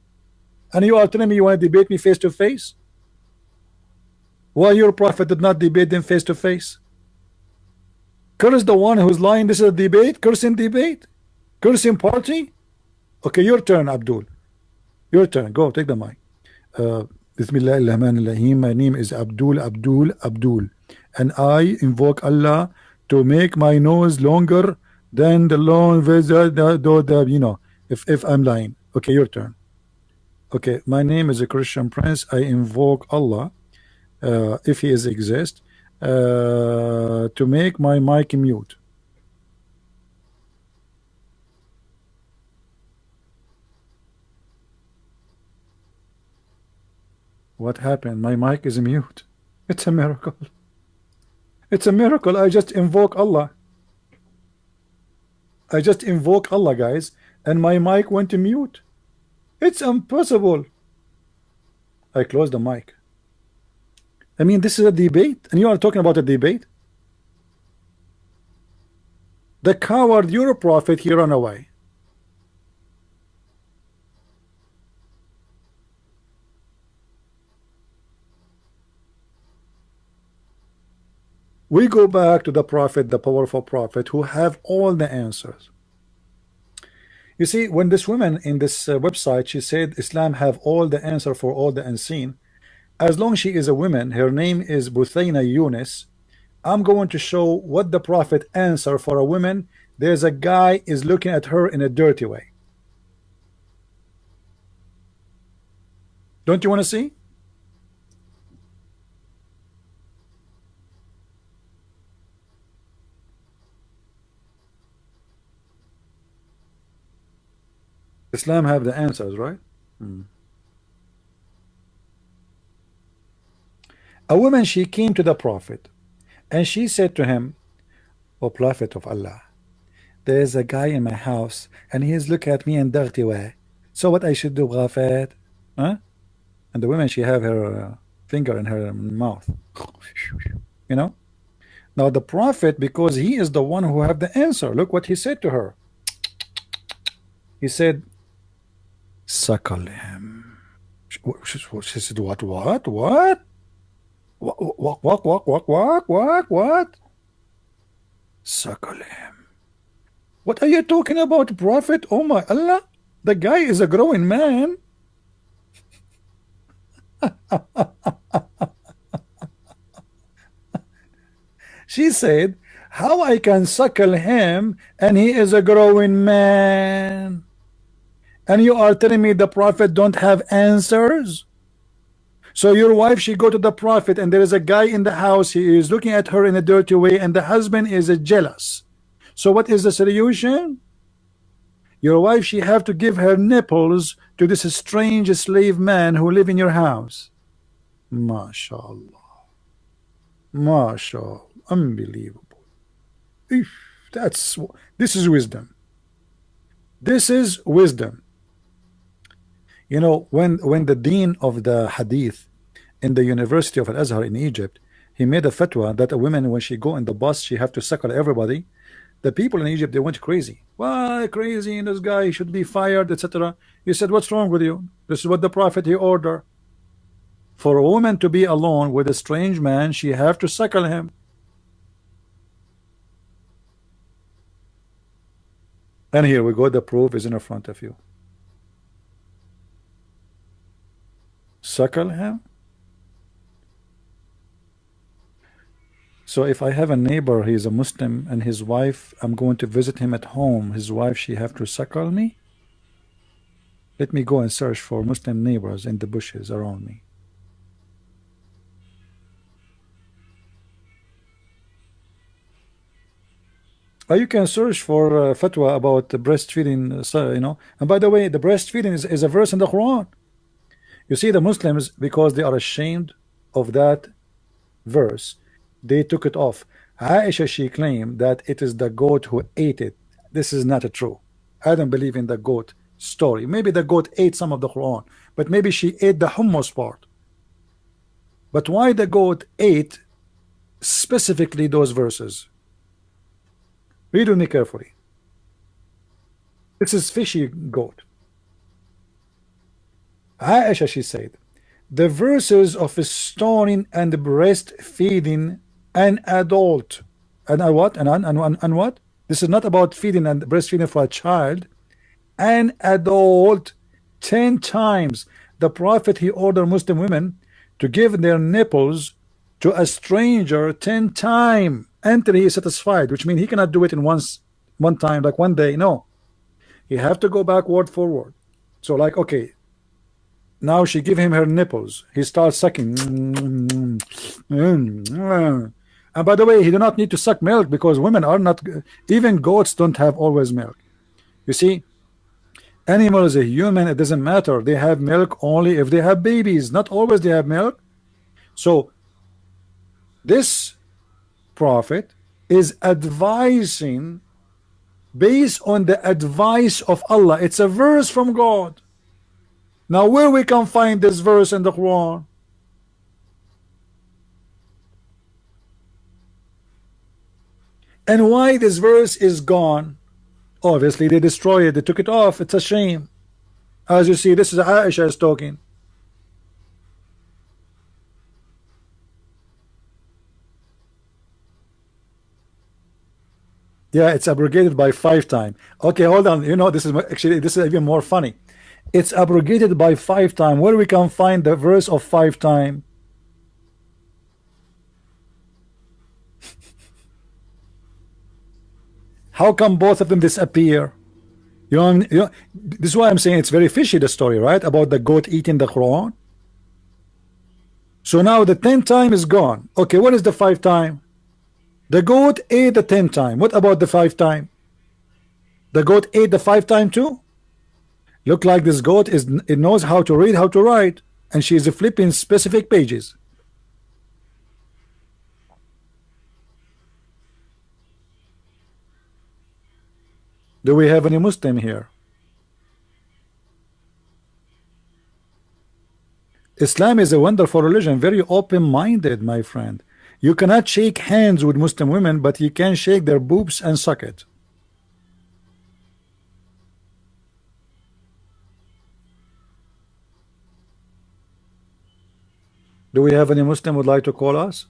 And you are telling me you want to debate me face to face? Why your prophet did not debate them face to face? Curse the one who's lying. This is a debate. Cursing debate. Cursing party. Okay, your turn, Abdul. Your turn. Go, take the mic. Bismillah ar-Rahman ar-Rahim. My name is Abdul, and I invoke Allah to make my nose longer than the long you know, if I'm lying. Okay, your turn. Okay, my name is a Christian Prince. I invoke Allah, if he is exist, to make my mic mute. What happened? My mic is mute. It's a miracle. It's a miracle. I just invoke Allah. I just invoke Allah, guys, and my mic went to mute. It's impossible. I close the mic. I mean, this is a debate, and you are talking about a debate. The coward, your prophet, he ran away. We go back to the prophet, the powerful prophet, who have all the answers. You see, when this woman in this website, she said Islam have all the answer for all the unseen. As long as she is a woman, her name is Buthaina Yunus. I'm going to show what the prophet answer for a woman. There's a guy is looking at her in a dirty way. Don't you want to see? Islam have the answers, right? A woman, she came to the prophet and she said to him, O prophet of Allah, there is a guy in my house and he is looking at me in dirty way. So what I should do, prophet? Huh? And the woman, she have her finger in her mouth. You know? Now the prophet, because he is the one who have the answer, look what he said to her. He said, suckle him. She said, what? What? Suckle him. What are you talking about, prophet? Oh my Allah, the guy is a growing man. She said, how I can suckle him and he is a growing man? And you are telling me the prophet don't have answers? So your wife, she go to the prophet and there is a guy in the house, he is looking at her in a dirty way and the husband is jealous. So what is the solution? Your wife, she have to give her nipples to this strange slave man who live in your house. MashaAllah. MashaAllah. Unbelievable. This is wisdom. This is wisdom. You know, when the dean of the hadith in the University of Al-Azhar in Egypt, he made a fatwa that a woman, when she go in the bus, she have to suckle everybody. The people in Egypt, they went crazy. Why crazy? This guy should be fired, etc. He said, what's wrong with you? This is what the prophet he ordered. For a woman to be alone with a strange man, she have to suckle him. And here we go, the proof is in front of you. Suckle him. So if I have a neighbor, he's a Muslim, and his wife, I'm going to visit him at home, his wife, she have to suckle me? Let me go and search for Muslim neighbors in the bushes around me. You can search for fatwa about the breastfeeding, you know. And by the way, the breastfeeding is a verse in the Quran. You see, the Muslims, because they are ashamed of that verse, they took it off. Aisha, she claimed that it is the goat who ate it. This is not true. I don't believe in the goat story. Maybe the goat ate some of the Quran, but maybe she ate the hummus part. But why the goat ate specifically those verses? Read with me carefully. This is fishy goat. Aisha, she said, the verses of stoning and breastfeeding an adult. And what? And what? This is not about feeding and breastfeeding for a child. An adult 10 times. The Prophet, he ordered Muslim women to give their nipples to a stranger 10 times until he is satisfied, which means he cannot do it in one time, like one day. No, he have to go backward, forward. So like, okay, now she give him her nipples, he starts sucking, and by the way, he do not need to suck milk, because women are not, even goats don't have always milk. You see, animals, a human, it doesn't matter, they have milk only if they have babies, not always they have milk. So this prophet is advising based on the advice of Allah. It's a verse from God. Now where we can find this verse in the Quran? And why this verse is gone? Obviously, they destroyed it. They took it off. It's a shame. As you see, this is Aisha is talking. Yeah, it's abrogated by 5 times. Okay, hold on. You know, this is actually this is even more funny. It's abrogated by 5 times. Where we can find the verse of 5 times? How come both of them disappear? This is why I'm saying it's very fishy, the story, right? About the goat eating the Quran. So now the 10 time is gone. Okay, what is the 5 time? The goat ate the 10 time. What about the 5 time? The goat ate the 5 time too? Look like this goat is it knows how to read, how to write, and she is flipping specific pages. Do we have any Muslim here? Islam is a wonderful religion, very open-minded, my friend. You cannot shake hands with Muslim women, but you can shake their boobs and suck it. Do we have any Muslim would like to call us?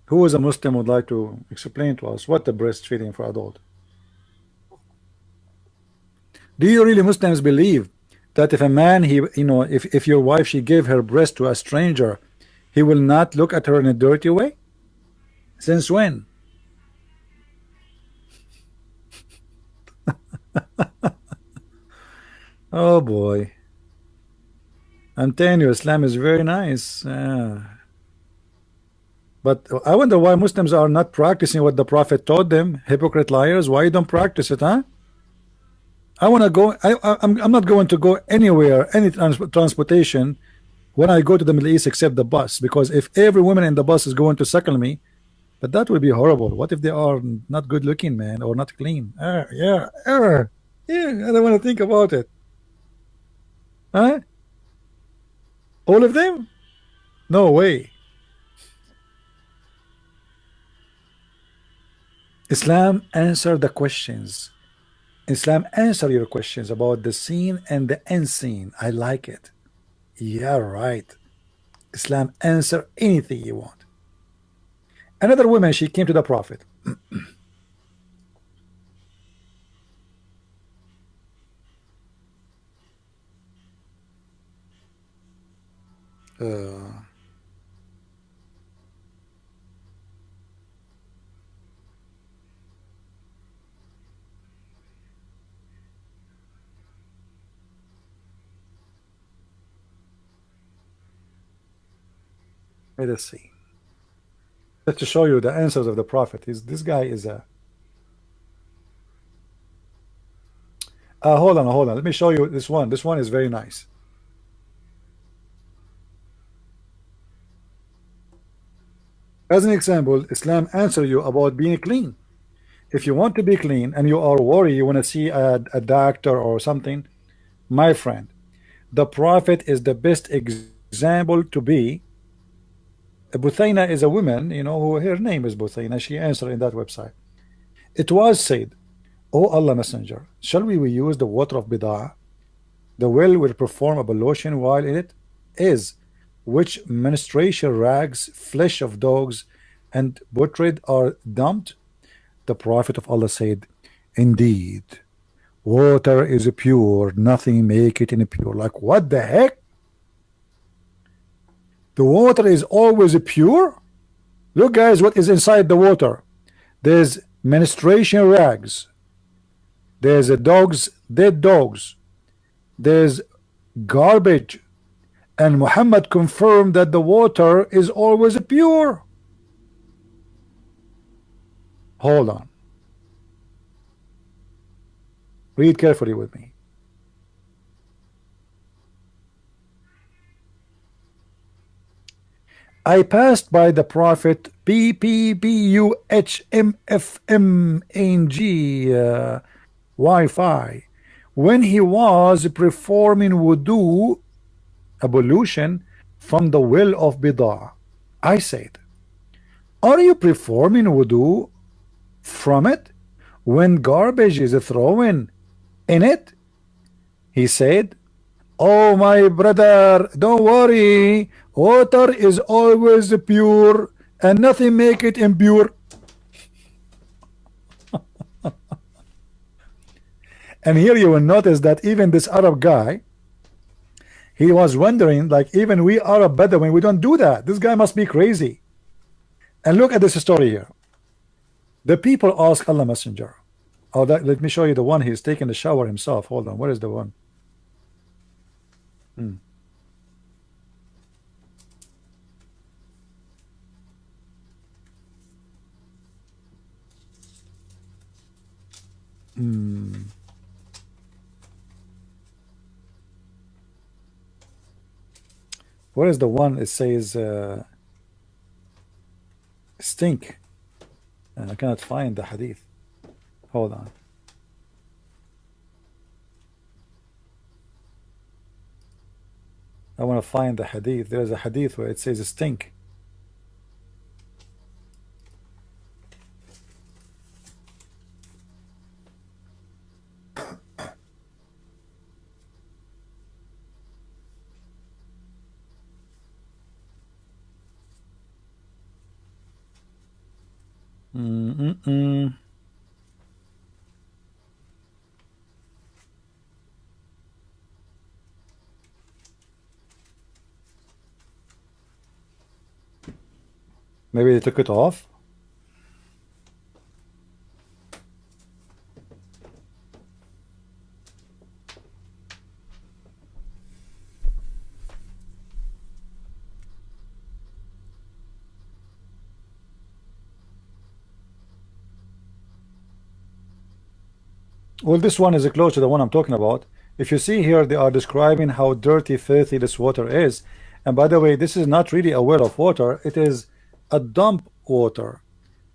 Who is a Muslim would like to explain to us what the breastfeeding for adult? Do you really Muslims believe that if a man if your wife she gave her breast to a stranger, he will not look at her in a dirty way? Since when? Oh boy. I'm telling you, Islam is very nice. But I wonder why Muslims are not practicing what the Prophet taught them. Hypocrite liars, why you don't practice it, huh? I want to go. I'm not going to go anywhere, any transportation, when I go to the Middle East except the bus, because if every woman in the bus is going to suckle me, but that would be horrible. What if they are not good looking, man, or not clean? Yeah, I don't want to think about it. Huh? All of them? No way. Islam answer the questions. Islam answer your questions about the seen and the unseen. I like it. Yeah, right. Islam answer anything you want. Another woman, she came to the Prophet. Uh, let us see. Just to show you the answers of the Prophet. This guy is a. Hold on, hold on. Let me show you this one. This one is very nice. As an example, Islam answer you about being clean. If you want to be clean and you are worried, you want to see a doctor or something, my friend, the Prophet is the best example to be. Buthaina is a woman, who her name is Buthaina. She answered in that website. It was said, O Allah Messenger, shall we use the water of Bid'ah? The well will perform ablution while in it is, which menstruation rags, flesh of dogs, and putrid are dumped. The Prophet of Allah said, indeed, water is pure, nothing make it impure. Like what the heck? The water is always pure? Look guys, what is inside the water? There's menstruation rags. There's dead dogs. There's garbage. And Muhammad confirmed that the water is always pure. Hold on. Read carefully with me. I passed by the Prophet PPBUHMFMNG Wi-Fi when he was performing wudu ablution from the well of Bidah. I said, are you performing wudu from it when garbage is thrown in it? He said, oh my brother, don't worry, water is always pure and nothing make it impure. And here you will notice that even this Arab guy, he was wondering, like, even we Arab Bedouin, we don't do that. This guy must be crazy. And look at this story here. The people ask Allah Messenger. Oh, let me show you the one he's taking the shower himself. Hold on, where is the one? Hmm. Where is the one it says stink? And I cannot find the hadith. Hold on. I want to find the hadith. There's a hadith where it says stink. Maybe they took it off. Well, this one is close to the one I'm talking about. If you see here, they are describing how dirty, filthy this water is. And by the way, this is not really a well of water. It is a dump water.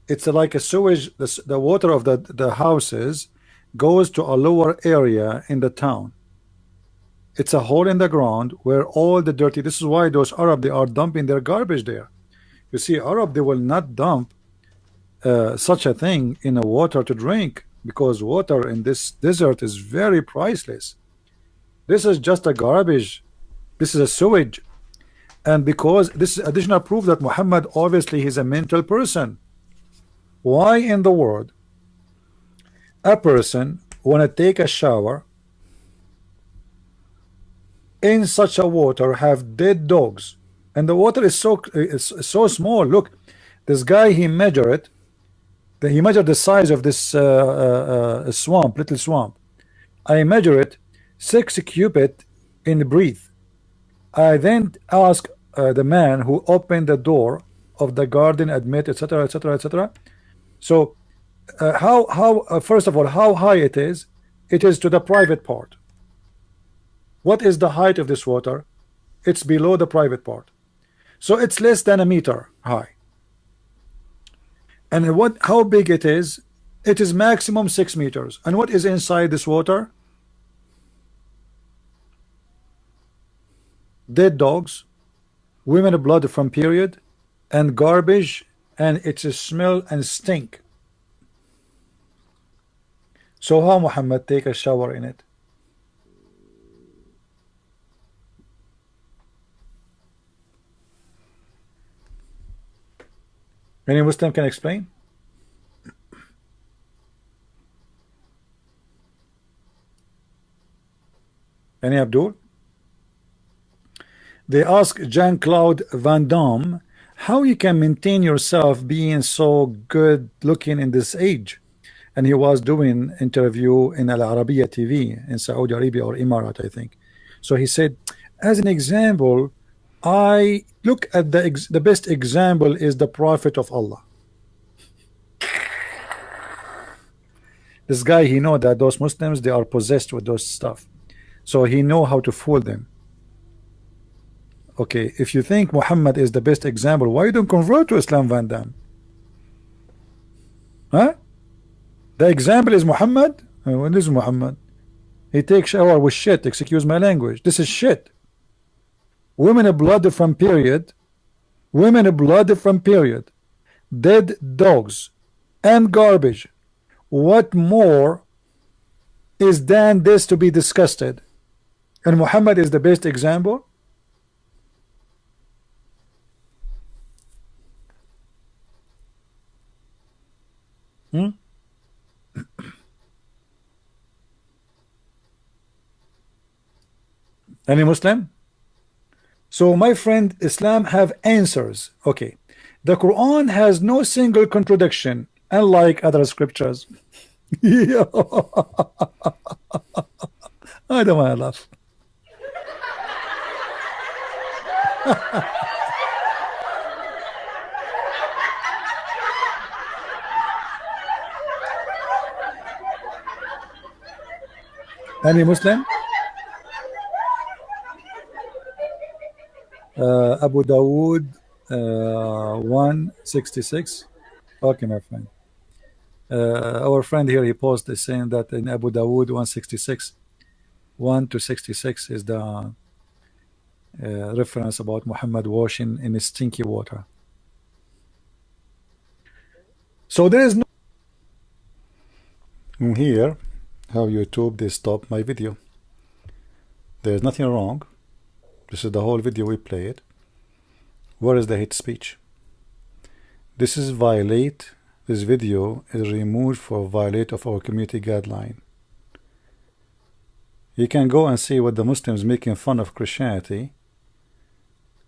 It's like a sewage. The water of the houses goes to a lower area in the town. It's a hole in the ground where all the dirty. This is why those Arab, they are dumping their garbage there. You see, Arab, they will not dump such a thing in a water to drink, because water in this desert is very priceless. This is just a garbage. This is a sewage. And because this is additional proof that Muhammad, obviously, he's a mental person. Why in the world a person want to take a shower in such a water, have dead dogs, and the water is so small? Look, this guy, he measured it. He measured the size of this swamp, little swamp. I measure it 6 cubit in breath. I then ask the man who opened the door of the garden, admit, etc., etc., etc. So, first of all, how high it is? It is to the private part. What is the height of this water? It's below the private part. So it's less than a meter high. And how big it is? It is maximum 6 meters. And what is inside this water? Dead dogs, women blood from period, and garbage, and it's a smell and stink. So how Muhammad take a shower in it? Any Muslim can explain? Any Abdul? They ask Jean-Claude Van Damme how you can maintain yourself being so good looking in this age. And he was doing interview in Al Arabiya TV in Saudi Arabia or Emirat, I think. So he said, as an example, I look at the best example is the Prophet of Allah. This guy, he know that those Muslims, they are possessed with those stuff. So he know how to fool them. Okay, if you think Muhammad is the best example, why you don't convert to Islam, Van Damme? Huh? The example is Muhammad? What is Muhammad? He takes shower with shit, excuse my language. This is shit. women blood from period, women blood from period, dead dogs, and garbage. What more is than this to be disgusted? And Muhammad is the best example. Hmm? Any Muslim? So my friend, Islam have answers. Okay. The Quran has no single contradiction, unlike other scriptures. Yeah. I don't want to laugh. Any Muslim? Abu Dawood 166. Okay, my friend. Our friend here, he posted saying that in Abu Dawood 166, 1 to 66 is the reference about Muhammad washing in stinky water. So there is no here how YouTube they stop my video. There's nothing wrong. This is the whole video we played. Where is the hate speech? This is violate. This video is removed for violate of our community guideline. You can go and see what the Muslims making fun of Christianity,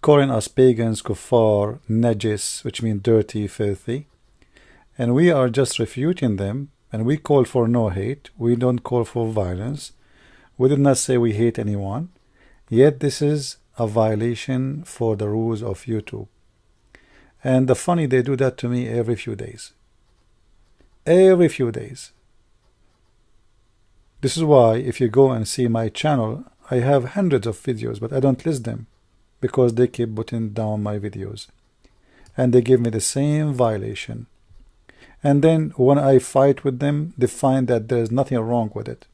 calling us pagans, kuffar, najis, which means dirty, filthy, and we are just refuting them. And we call for no hate. We don't call for violence. We did not say we hate anyone. Yet this is a violation for the rules of YouTube. And the funny, they do that to me every few days. Every few days. This is why if you go and see my channel, I have hundreds of videos, but I don't list them because they keep putting down my videos. And they give me the same violation. And then when I fight with them, they find that there's nothing wrong with it.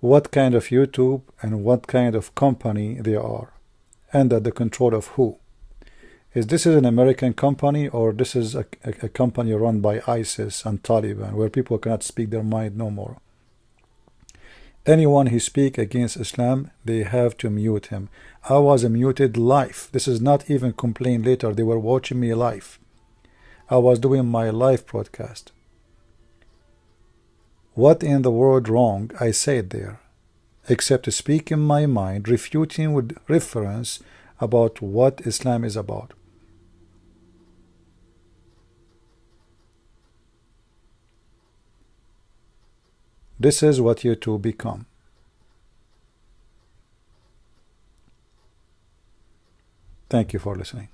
What kind of YouTube and what kind of company they are? Under the control of who? Is this an American company, or this is a company run by ISIS and Taliban, where people cannot speak their mind no more? Anyone who speak against Islam, they have to mute him. I was muted live. This is not even complain later. They were watching me live. I was doing my live broadcast. What in the world wrong I said there, except to speak in my mind, refuting with reference about what Islam is about. This is what you two become. Thank you for listening.